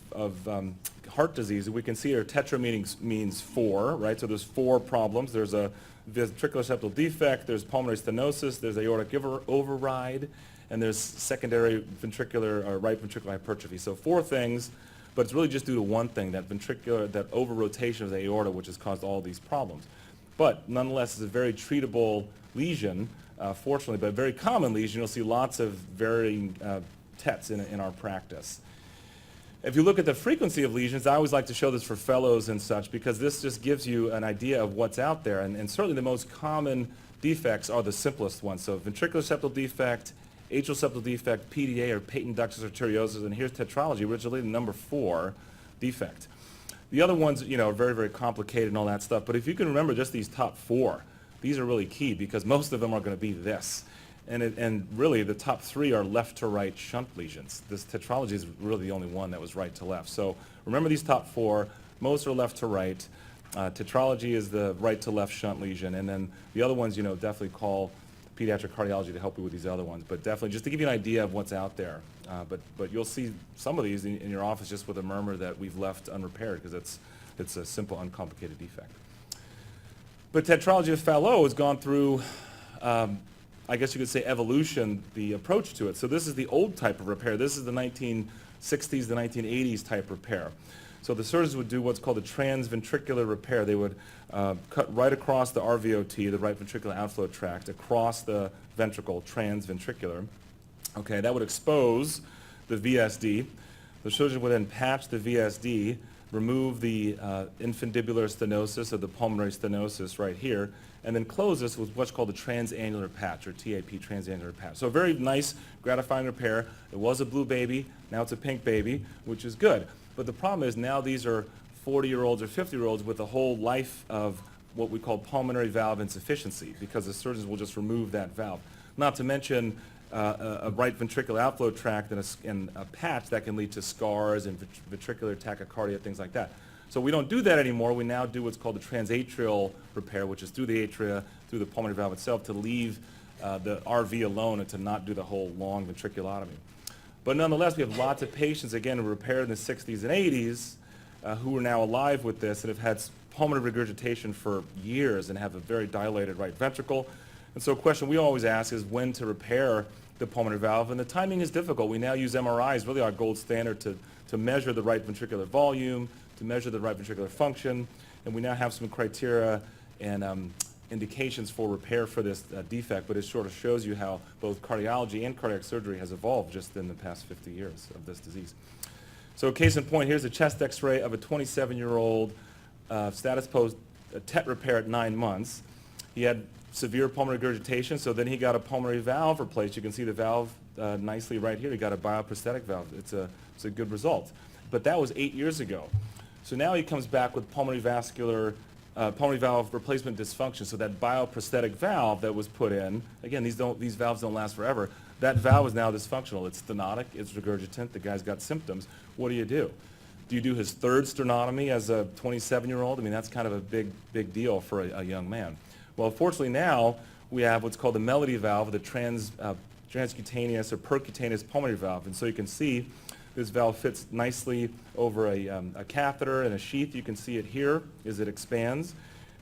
heart disease. We can see here tetra means 4, right? So there's 4 problems. There's a ventricular septal defect, there's pulmonary stenosis, there's aortic override, and there's secondary ventricular or right ventricular hypertrophy. So 4 things, but it's really just due to one thing, that over-rotation of the aorta, which has caused all these problems. But nonetheless, it's a very treatable lesion, fortunately, but a very common lesion. You'll see lots of varying TETs in our practice. If you look at the frequency of lesions, I always like to show this for fellows and such, because this just gives you an idea of what's out there. And certainly the most common defects are the simplest ones. So ventricular septal defect, atrial septal defect, PDA or patent ductus arteriosus, and here's tetralogy, originally the number 4 defect. The other ones, are very, very complicated and all that stuff. But if you can remember just these top 4, these are really key, because most of them are going to be this. And really, the top 3 are left to right shunt lesions. This tetralogy is really the only one that was right to left. So remember these top 4. Most are left to right. Tetralogy is the right to left shunt lesion. And then the other ones, definitely call pediatric cardiology to help you with these other ones. But definitely just to give you an idea of what's out there. But you'll see some of these in your office just with a murmur that we've left unrepaired, because it's a simple, uncomplicated defect. But tetralogy of Fallot has gone through I guess you could say evolution, the approach to it. So this is the old type of repair. This is the 1960s, the 1980s type repair. So the surgeons would do what's called a transventricular repair. They would cut right across the RVOT, the right ventricular outflow tract, across the ventricle, transventricular. Okay, that would expose the VSD. The surgeon would then patch the VSD, remove the infundibular stenosis or the pulmonary stenosis right here, and then close this with what's called a transannular patch, or TAP, transannular patch. So a very nice, gratifying repair. It was a blue baby, now it's a pink baby, which is good. But the problem is now these are 40-year-olds or 50-year-olds with a whole life of what we call pulmonary valve insufficiency, because the surgeons will just remove that valve. Not to mention a right ventricular outflow tract and a patch that can lead to scars and ventricular tachycardia, things like that. So we don't do that anymore. We now do what's called the transatrial repair, which is through the atria, through the pulmonary valve itself, to leave the RV alone and to not do the whole long ventriculotomy. But nonetheless, we have lots of patients, again, who were repaired in the 60s and 80s who are now alive with this and have had pulmonary regurgitation for years and have a very dilated right ventricle. And so a question we always ask is when to repair the pulmonary valve, and the timing is difficult. We now use MRIs, really our gold standard, to measure the right ventricular volume, to measure the right ventricular function, and we now have some criteria and indications for repair for this defect, but it sort of shows you how both cardiology and cardiac surgery has evolved just in the past 50 years of this disease. So case in point, here's a chest x-ray of a 27-year-old status post TET repair at 9 months. He had severe pulmonary regurgitation, so then he got a pulmonary valve replaced. You can see the valve nicely right here. He got a bioprosthetic valve. It's a good result. But that was 8 years ago. So now he comes back with pulmonary valve replacement dysfunction. So that bioprosthetic valve that was put in, again, these valves don't last forever. That valve is now dysfunctional. It's stenotic, it's regurgitant, the guy's got symptoms. What do? Do you do his third sternotomy as a 27-year-old? I mean, that's kind of a big deal for a young man. Well, fortunately now we have what's called the Melody valve, the transcutaneous or percutaneous pulmonary valve. And so you can see this valve fits nicely over a catheter and a sheath. You can see it here as it expands.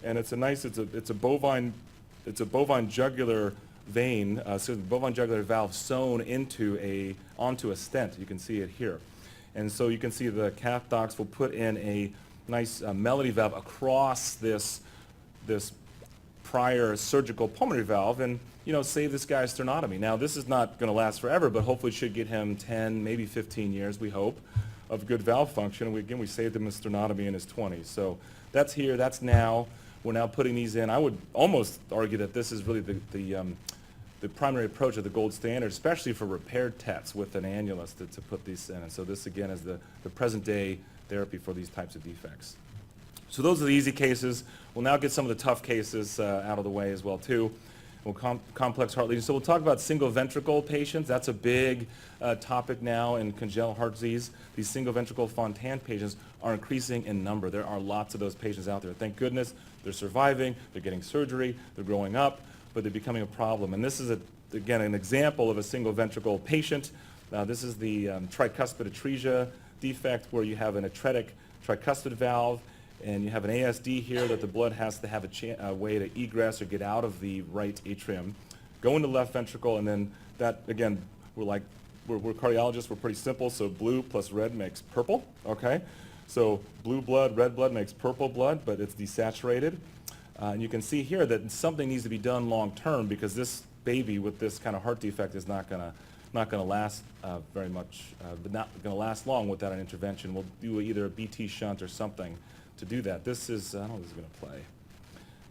And it's a bovine jugular vein, so the bovine jugular valve sewn onto a stent. You can see it here. And so you can see the cath docs will put in a nice Melody valve across this prior surgical pulmonary valve and, save this guy's sternotomy. Now, this is not going to last forever, but hopefully should get him 10, maybe 15 years, we hope, of good valve function. And we saved him a sternotomy in his 20s. So that's here, that's now. We're now putting these in. I would almost argue that this is really the primary approach of the gold standard, especially for repaired TETs with an annulus to put these in. And so this, again, is the present day therapy for these types of defects. So those are the easy cases. We'll now get some of the tough cases out of the way as well, too. Complex heart lesion. So we'll talk about single ventricle patients. That's a big topic now in congenital heart disease. These single ventricle Fontan patients are increasing in number. There are lots of those patients out there. Thank goodness they're surviving, they're getting surgery, they're growing up, but they're becoming a problem. And this is, again, an example of a single ventricle patient. This is the tricuspid atresia defect where you have an atretic tricuspid valve, and you have an ASD here that the blood has to have a way to egress or get out of the right atrium, go into the left ventricle, and then that, again, we're cardiologists, we're pretty simple, so blue plus red makes purple, okay? So blue blood, red blood makes purple blood, but it's desaturated. And you can see here that something needs to be done long term because this baby with this kind of heart defect is not going to last very much, not going to last long without an intervention. We'll do either a BT shunt or something to do that. This is, I don't know if this is going to play,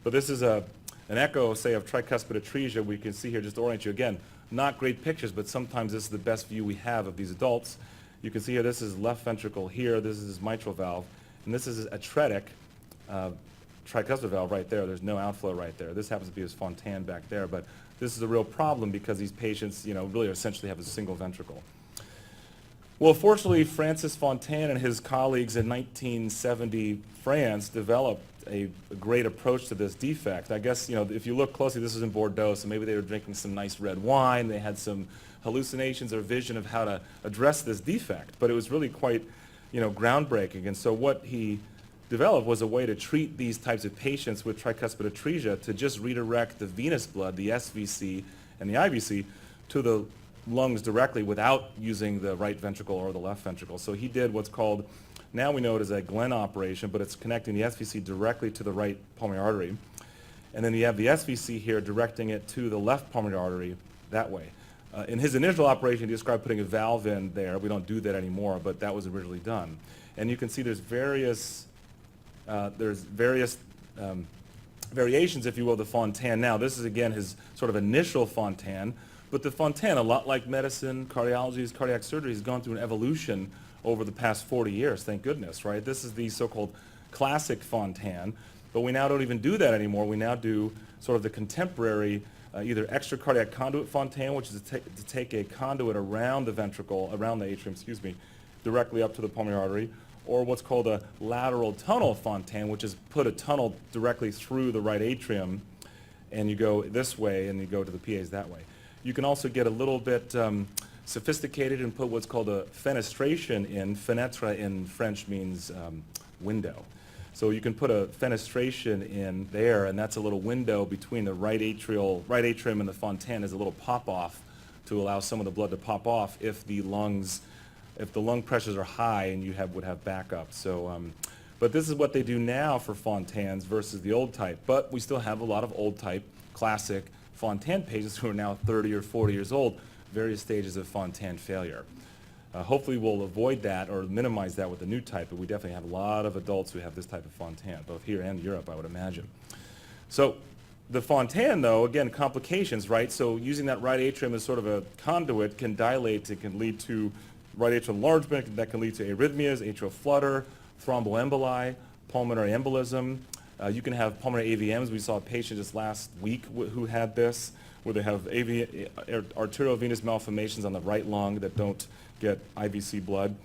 but this is an echo, say, of tricuspid atresia. We can see here, just to orient you again, not great pictures, but sometimes this is the best view we have of these adults. You can see here, this is left ventricle here, this is his mitral valve, and this is his atretic tricuspid valve right there. There's no outflow right there. This happens to be his Fontan back there, but this is a real problem because these patients, really essentially have a single ventricle. Well, fortunately, Francis Fontan and his colleagues in 1970 France developed a great approach to this defect. I guess, if you look closely, this is in Bordeaux, so maybe they were drinking some nice red wine. They had some hallucinations or vision of how to address this defect, but it was really quite, groundbreaking. And so what he developed was a way to treat these types of patients with tricuspid atresia to just redirect the venous blood, the SVC and the IVC, to the lungs directly without using the right ventricle or the left ventricle. So he did what's called, now we know it as a Glenn operation, but it's connecting the SVC directly to the right pulmonary artery. And then you have the SVC here directing it to the left pulmonary artery that way. In his initial operation, he described putting a valve in there. We don't do that anymore, but that was originally done. And you can see there's various variations, if you will, of the Fontan. Now, this is, again, his sort of initial Fontan. But the Fontan, a lot like medicine, cardiology, cardiac surgery, has gone through an evolution over the past 40 years, thank goodness, right? This is the so-called classic Fontan, but we now don't even do that anymore. We now do sort of the contemporary, either extracardiac conduit Fontan, which is to take a conduit around the ventricle, around the atrium, directly up to the pulmonary artery, or what's called a lateral tunnel Fontan, which is put a tunnel directly through the right atrium, and you go this way, and you go to the PAs that way. You can also get a little bit sophisticated and put what's called a fenestration in. Fenêtre in French means window. So you can put a fenestration in there, and that's a little window between the right atrium and the Fontan is a little pop-off to allow some of the blood to pop off if the lung pressures are high and you would have backup. So, but this is what they do now for Fontans versus the old type. But we still have a lot of old type, classic Fontan patients who are now 30 or 40 years old, various stages of Fontan failure. Hopefully we'll avoid that or minimize that with the new type, but we definitely have a lot of adults who have this type of Fontan, both here and Europe, I would imagine. So the Fontan, though, again, complications, right? So using that right atrium as sort of a conduit can dilate, it can lead to right atrial enlargement, that can lead to arrhythmias, atrial flutter, thromboemboli, pulmonary embolism. You can have pulmonary AVMs. We saw a patient just last week who had this, where they have arteriovenous malformations on the right lung that don't get IVC blood.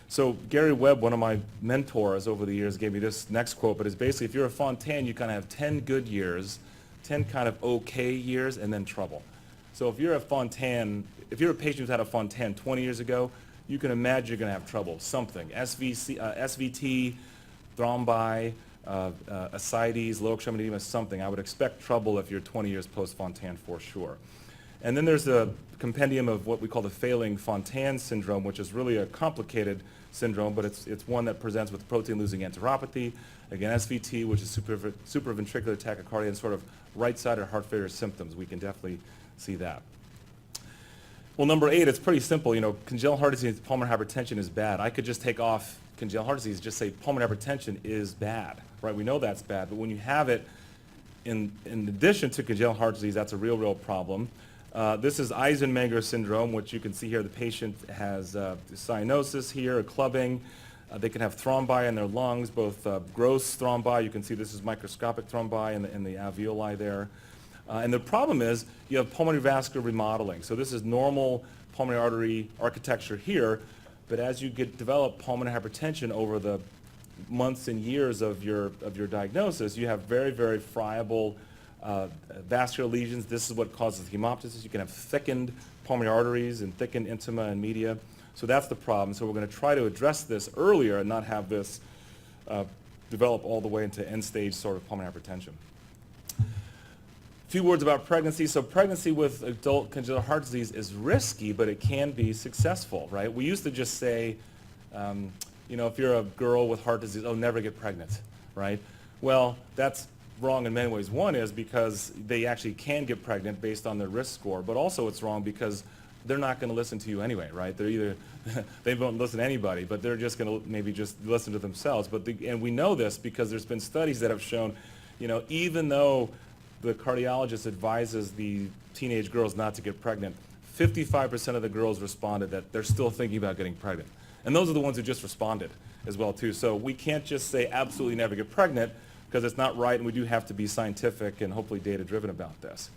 So Gary Webb, one of my mentors over the years, gave me this next quote, but it's basically, if you're a Fontan, you kind of have 10 good years, 10 kind of okay years, and then trouble. So if you're a Fontan, if you're a patient who's had a Fontan 20 years ago, you can imagine you're going to have trouble, something. SVT, thrombi, ascites, lower extremity edema, something. I would expect trouble if you're 20 years post-Fontan for sure. And then there's a compendium of what we call the failing Fontan syndrome, which is really a complicated syndrome, but it's one that presents with protein-losing enteropathy, again SVT, which is supraventricular tachycardia, and sort of right-sided heart failure symptoms. We can definitely see that. Well, number 8, it's pretty simple. You know, congenital heart disease, pulmonary hypertension is bad. I could just take off congenital heart disease, just say pulmonary hypertension is bad, right? We know that's bad, but when you have it in addition to congenital heart disease, that's a real problem. This is Eisenmenger syndrome, which you can see here. The patient has cyanosis here, a clubbing. They can have thrombi in their lungs, both gross thrombi. You can see this is microscopic thrombi in the alveoli there. And the problem is you have pulmonary vascular remodeling. So this is normal pulmonary artery architecture here, but as you develop pulmonary hypertension over the months and years of your diagnosis, you have very friable vascular lesions. This is what causes hemoptysis. You can have thickened pulmonary arteries and thickened intima and media. So that's the problem. So we're going to try to address this earlier and not have this develop all the way into end-stage sort of pulmonary hypertension. A few words about pregnancy. So pregnancy with adult congenital heart disease is risky, but it can be successful, right? We used to just say, you know, if you're a girl with heart disease, oh, never get pregnant, right? Well, that's wrong in many ways. One is because they actually can get pregnant based on their risk score, but also it's wrong because they're not going to listen to you anyway, right? They're either, they won't listen to anybody, but they're just going to maybe just listen to themselves. And we know this because there's been studies that have shown, you know, even though the cardiologist advises the teenage girls not to get pregnant, 55% of the girls responded that they're still thinking about getting pregnant. And those are the ones who just responded as well too. So we can't just say absolutely never get pregnant because it's not right, and we do have to be scientific and hopefully data-driven about this.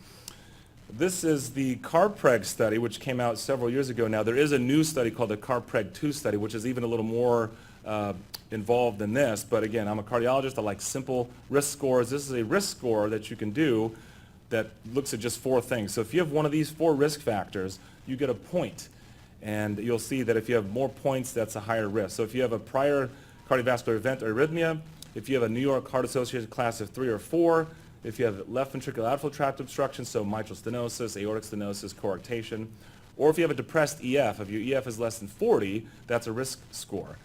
This is the CARPREG study, which came out several years ago now. There is a new study called the CARPREG-2 study, which is even a little more involved than this. But again, I'm a cardiologist. I like simple risk scores. This is a risk score that you can do that looks at just 4 things. So if you have one of these 4 risk factors, you get a point. And you'll see that if you have more points, that's a higher risk. So if you have a prior cardiovascular event or arrhythmia, if you have a New York Heart Association class of 3 or 4, if you have left ventricular outflow tract obstruction, so mitral stenosis, aortic stenosis, coarctation, or if you have a depressed EF, if your EF is less than 40, that's a risk score.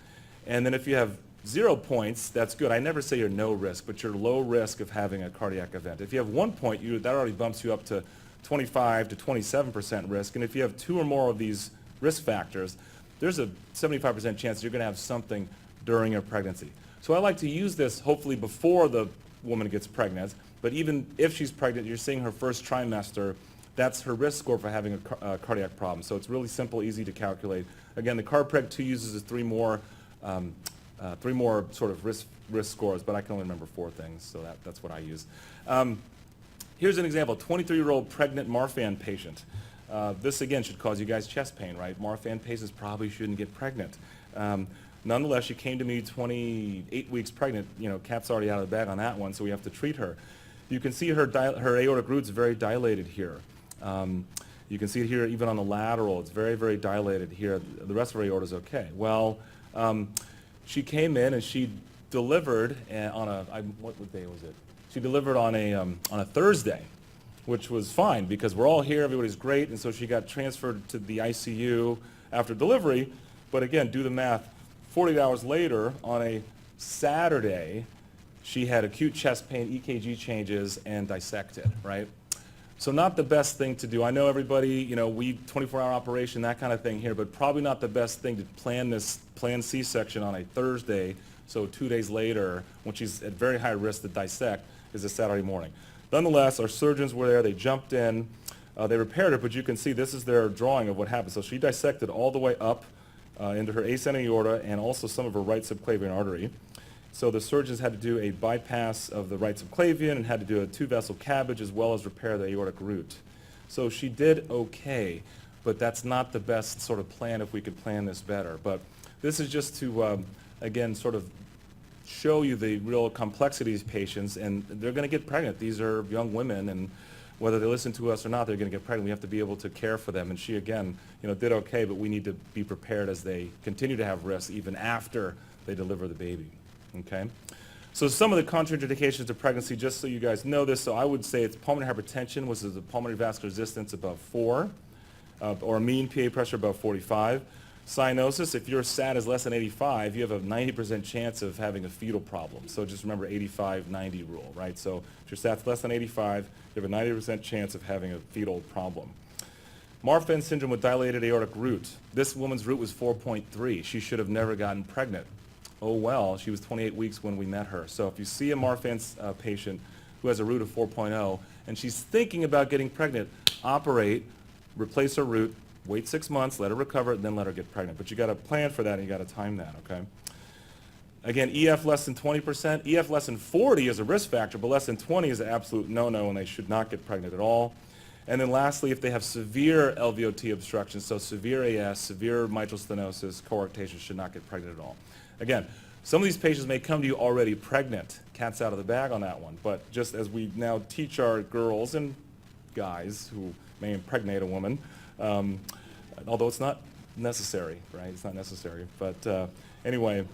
And then if you have 0 points, that's good. I never say you're no risk, but you're low risk of having a cardiac event. If you have 1 point, that already bumps you up to 25 to 27% risk. And if you have 2 or more of these risk factors, there's a 75% chance you're going to have something during your pregnancy. So I like to use this hopefully before the woman gets pregnant, but even if she's pregnant, you're seeing her first trimester, that's her risk score for having a cardiac problem. So it's really simple, easy to calculate. Again, the CARPREG-2 uses 3 more sort of risk scores, but I can only remember 4 things, so that's what I use. Here's an example, 23-year-old pregnant Marfan patient. This again should cause you guys chest pain, right? Marfan patients probably shouldn't get pregnant. Nonetheless, she came to me 28 weeks pregnant. You know, cat's already out of the bag on that one, so we have to treat her. You can see her aortic root's very dilated here. You can see it here even on the lateral. It's very dilated here. The rest of her aorta is okay. Well, she came in and she delivered on what day was it? She delivered on a Thursday, which was fine because we're all here, everybody's great, and so she got transferred to the ICU after delivery. But again, do the math. 48 hours later, on a Saturday, she had acute chest pain, EKG changes, and dissected, right? So not the best thing to do. I know everybody, you know, 24-hour operation, that kind of thing here, but probably not the best thing to plan C-section on a Thursday, so 2 days later, when she's at very high risk to dissect, is a Saturday morning. Nonetheless, our surgeons were there, they jumped in, they repaired her, but you can see this is their drawing of what happened. So she dissected all the way up into her ascending aorta and also some of her right subclavian artery. So the surgeons had to do a bypass of the right subclavian and had to do a 2-vessel CABG as well as repair the aortic root. So she did okay, but that's not the best sort of plan if we could plan this better. But this is just to, again, sort of show you the real complexity of these patients, and they're going to get pregnant. These are young women, and whether they listen to us or not, they're going to get pregnant. We have to be able to care for them. And she, again, did okay, but we need to be prepared as they continue to have risks even after they deliver the baby. Okay? So some of the contraindications to pregnancy, just so you guys know this, so I would say it's pulmonary hypertension, which is a pulmonary vascular resistance above 4, or a mean PA pressure above 45. Cyanosis, if your SAT is less than 85, you have a 90% chance of having a fetal problem. So just remember 85-90 rule, right? So if your SAT's less than 85, you have a 90% chance of having a fetal problem. Marfan syndrome with dilated aortic root. This woman's root was 4.3. She should have never gotten pregnant. Oh well, she was 28 weeks when we met her. So if you see a Marfan patient who has a root of 4.0 and she's thinking about getting pregnant, operate, replace her root, wait 6 months, let her recover, then let her get pregnant. But you got to plan for that and you got to time that, okay? Again, EF less than 20%. EF less than 40 is a risk factor, but less than 20 is an absolute no-no, and they should not get pregnant at all. And then lastly, if they have severe LVOT obstruction, so severe AS, severe mitral stenosis, coarctation, should not get pregnant at all. Again, some of these patients may come to you already pregnant. Cat's out of the bag on that one. But just as we now teach our girls and guys who may impregnate a woman, although it's not necessary, right? It's not necessary. But anyway,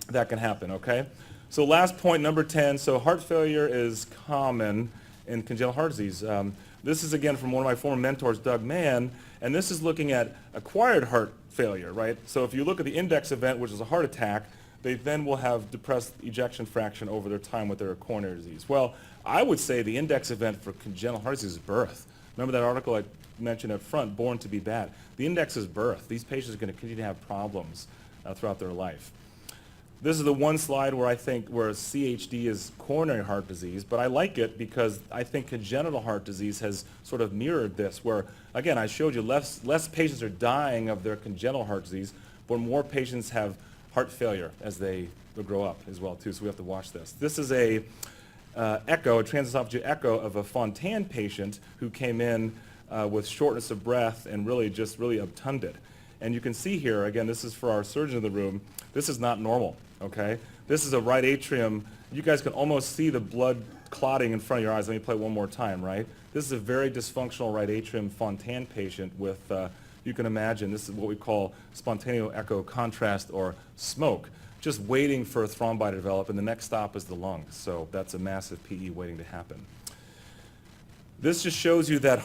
that can happen, okay? So last point, number 10. So heart failure is common in congenital heart disease. This is, again, from one of my former mentors, Doug Mann, and this is looking at acquired heart failure, right? So if you look at the index event, which is a heart attack, they then will have depressed ejection fraction over their time with their coronary disease. Well, I would say the index event for congenital heart disease is birth. Remember that article I mentioned up front, Born to be Bad? The index is birth. These patients are going to continue to have problems throughout their life. This is the one slide where I think where CHD is coronary heart disease, but I like it because I think congenital heart disease has sort of mirrored this, where, again, I showed you less patients are dying of their congenital heart disease, but more patients have heart failure as they grow up as well, too, so we have to watch this. This is a echo, a transesophageal echo of a Fontan patient who came in with shortness of breath and really obtunded. And you can see here, again, this is for our surgeon in the room, this is not normal, okay? This is a right atrium. You guys can almost see the blood clotting in front of your eyes. Let me play it one more time, right? This is a very dysfunctional right atrium Fontan patient with, you can imagine, this is what we call spontaneous echo contrast or smoke, just waiting for a thrombi to develop, and the next stop is the lungs. So that's a massive PE waiting to happen. This just shows you that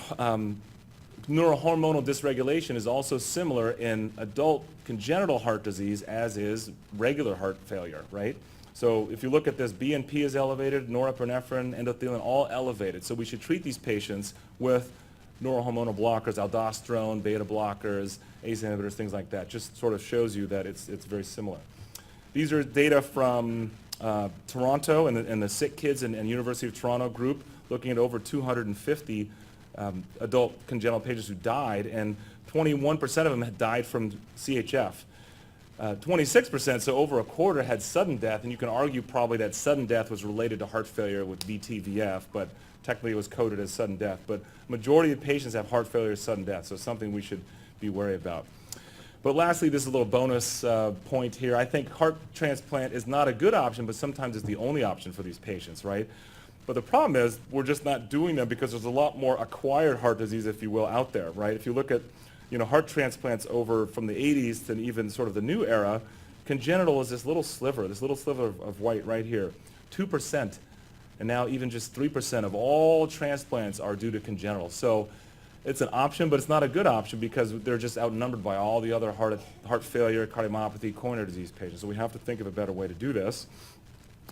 neurohormonal dysregulation is also similar in adult congenital heart disease as is regular heart failure, right? So if you look at this, BNP is elevated, norepinephrine, endothelin, all elevated. So we should treat these patients with neurohormonal blockers, aldosterone, beta blockers, ACE inhibitors, things like that. Just sort of shows you that it's very similar. These are data from Toronto and the Sick Kids and University of Toronto group looking at over 250 adult congenital patients who died, and 21% of them had died from CHF. 26%, so over a quarter, had sudden death, and you can argue probably that sudden death was related to heart failure with VT-VF, but technically it was coded as sudden death. But majority of patients have heart failure as sudden death, so something we should be wary about. But lastly, this is a little bonus point here. I think heart transplant is not a good option, but sometimes it's the only option for these patients, right? But the problem is we're just not doing them because there's a lot more acquired heart disease, if you will, out there, right? If you look at heart transplants over from the 80s to even sort of the new era, congenital is this little sliver of white right here, 2%, and now even just 3% of all transplants are due to congenital. So it's an option, but it's not a good option because they're just outnumbered by all the other heart failure, cardiomyopathy, coronary disease patients. So we have to think of a better way to do this.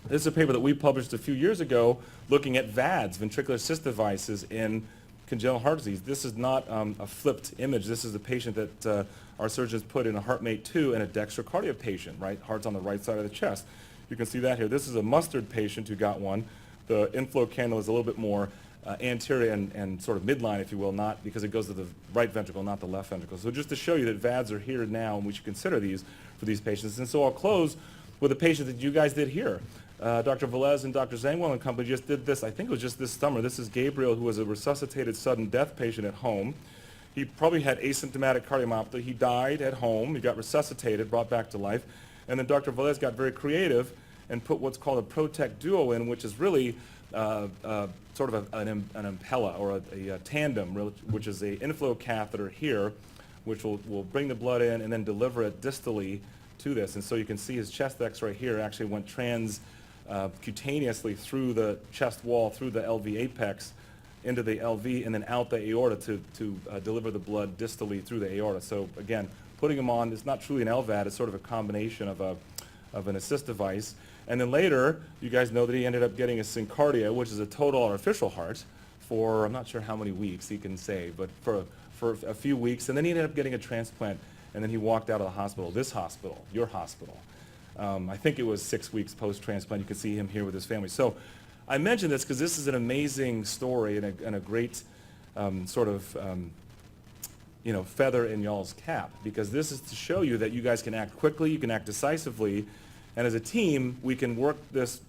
This is a paper that we published a few years ago looking at VADs, ventricular assist devices, in congenital heart disease. This is not a flipped image. This is a patient that our surgeons put in a HeartMate 2 and a dextrocardia patient, right? Heart's on the right side of the chest. You can see that here. This is a mustard patient who got one. The inflow candle is a little bit more anterior and sort of midline, if you will, not because it goes to the right ventricle, not the left ventricle. So just to show you that VADs are here now, and we should consider these for these patients. And so I'll close with a patient that you guys did here. Dr. Velez and Dr. Zangwell and company just did this, I think it was just this summer. This is Gabriel, who was a resuscitated sudden death patient at home. He probably had asymptomatic cardiomyopathy. He died at home. He got resuscitated, brought back to life. And then Dr. Velez got very creative and put what's called a Protect Duo in, which is really sort of an impella or a tandem, which is an inflow catheter here, which will bring the blood in and then deliver it distally to this. And so you can see his chest X-ray here actually went cutaneously through the chest wall, through the LV apex, into the LV, and then out the aorta to deliver the blood distally through the aorta. So again, putting him on, it's not truly an LVAD, it's sort of a combination of an assist device. And then later, you guys know that he ended up getting a syncardia, which is a total artificial heart, for I'm not sure how many weeks he can say, but for a few weeks. And then he ended up getting a transplant, and then he walked out of the hospital, this hospital, your hospital. I think it was 6 weeks post-transplant. You can see him here with his family. So I mention this because this is an amazing story and a great feather in y'all's cap, because this is to show you that you guys can act quickly, you can act decisively, and as a team, we can work this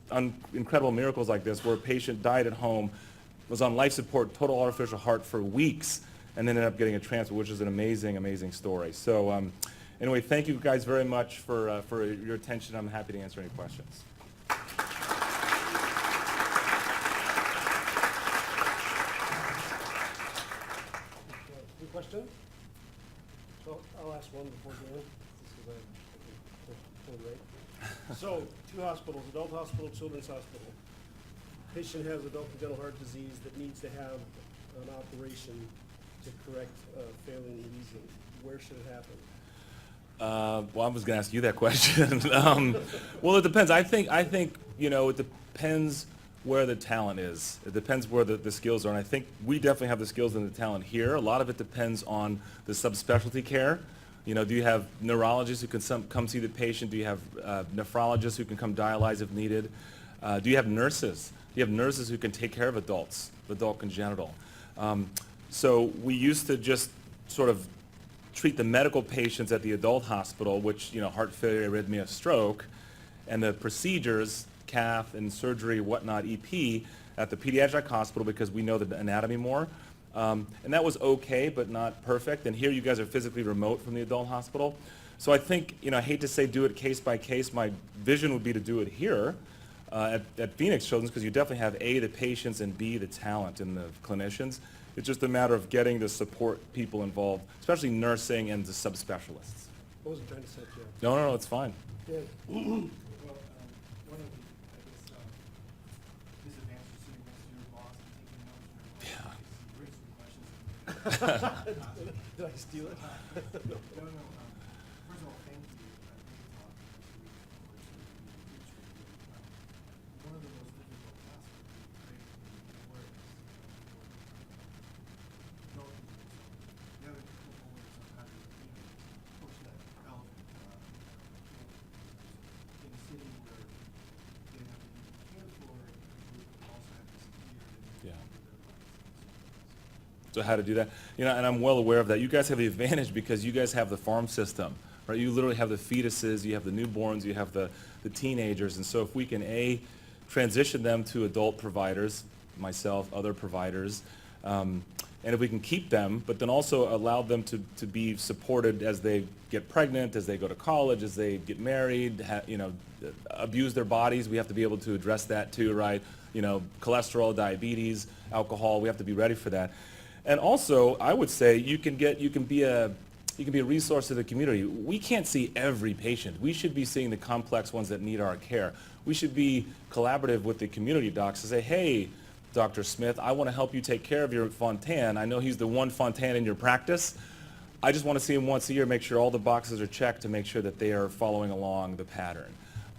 incredible miracles like this, where a patient died at home, was on life support, total artificial heart for weeks, and then ended up getting a transplant, which is an amazing, amazing story. So anyway, thank you guys very much for your attention. I'm happy to answer any questions. Any question? So I'll ask one before going. So, two hospitals, adult hospital, children's hospital. Patient has adult congenital heart disease that needs to have an operation to correct failing lesion. Where should it happen? Well, I was going to ask you that question. Well, it depends. I think it depends where the talent is. It depends where the skills are, and I think we definitely have the skills and the talent here. A lot of it depends on the subspecialty care. Do you have neurologists who can come see the patient? Do you have nephrologists who can come dialyze if needed? Do you have nurses? Do you have nurses who can take care of adults, adult congenital? So we used to just sort of treat the medical patients at the adult hospital, which, heart failure, arrhythmia, stroke, and the procedures, cath and surgery, whatnot, EP, at the pediatric hospital because we know the anatomy more. And that was okay, but not perfect. And here you guys are physically remote from the adult hospital. So I think, I hate to say do it case by case. My vision would be to do it here at Phoenix Children's, because you definitely have A, the patients, and B, the talent and the clinicians. It's just a matter of getting the support people involved, especially nursing and the subspecialists. I wasn't trying to set you up. No, it's fine. Yeah. Well, one of the, disadvantages sitting next to your boss and taking notes, bring some questions. Did I steal it? No. First of all, thank you. One of the most difficult tasks would be creating awareness for adult people. The other couple ways on how to push that elephant in a city where they have to be cared for, but also have to secure Yeah. their lives. So how to do that? And I'm well aware of that. You guys have the advantage because you guys have the farm system, right? You literally have the fetuses, you have the newborns, you have the teenagers. And so if we can, A, transition them to adult providers, myself, other providers, and if we can keep them, but then also allow them to be supported as they get pregnant, as they go to college, as they get married, abuse their bodies, we have to be able to address that too, right? Cholesterol, diabetes, alcohol, we have to be ready for that. And also, I would say you can be a resource to the community. We can't see every patient. We should be seeing the complex ones that need our care. We should be collaborative with the community docs to say, hey, Dr. Smith, I want to help you take care of your Fontan. I know he's the one Fontan in your practice. I just want to see him once a year, make sure all the boxes are checked to make sure that they are following along the pattern.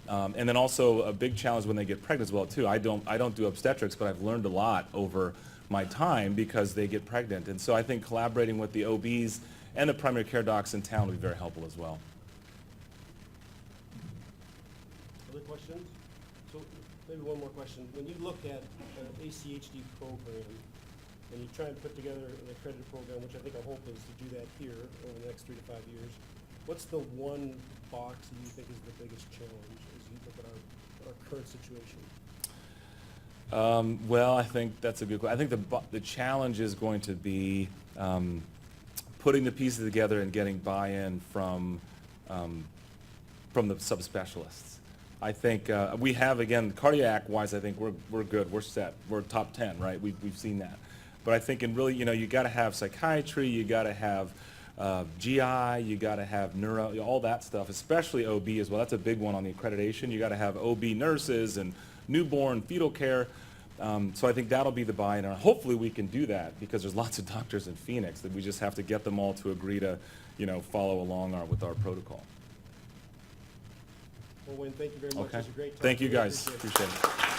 And then also a big challenge when they get pregnant as well too. I don't do obstetrics, but I've learned a lot over my time because they get pregnant. And so I think collaborating with the OBs and the primary care docs in town would be very helpful as well. Other questions? So maybe one more question. When you look at an ACHD program, and you try and put together an accredited program, which I think our hope is to do that here over the next 3 to 5 years, what's the one box that you think is the biggest challenge as you look at our current situation? Well, I think that's a good question. I think the challenge is going to be putting the pieces together and getting buy-in from the subspecialists. I think we have, again, cardiac-wise, I think we're good. We're set. We're top 10, right? We've seen that. But I think in really, you got to have psychiatry, you got to have GI, you got to have neuro, all that stuff, especially OB as well. That's a big one on the accreditation. You got to have OB nurses and newborn fetal care. So I think that'll be the buy-in. And hopefully we can do that because there's lots of doctors in Phoenix that we just have to get them all to agree to, follow along with our protocol. Well, Wayne, thank you very much. Okay. It was a great talk. Thank you Really guys. appreciate it. Appreciate it.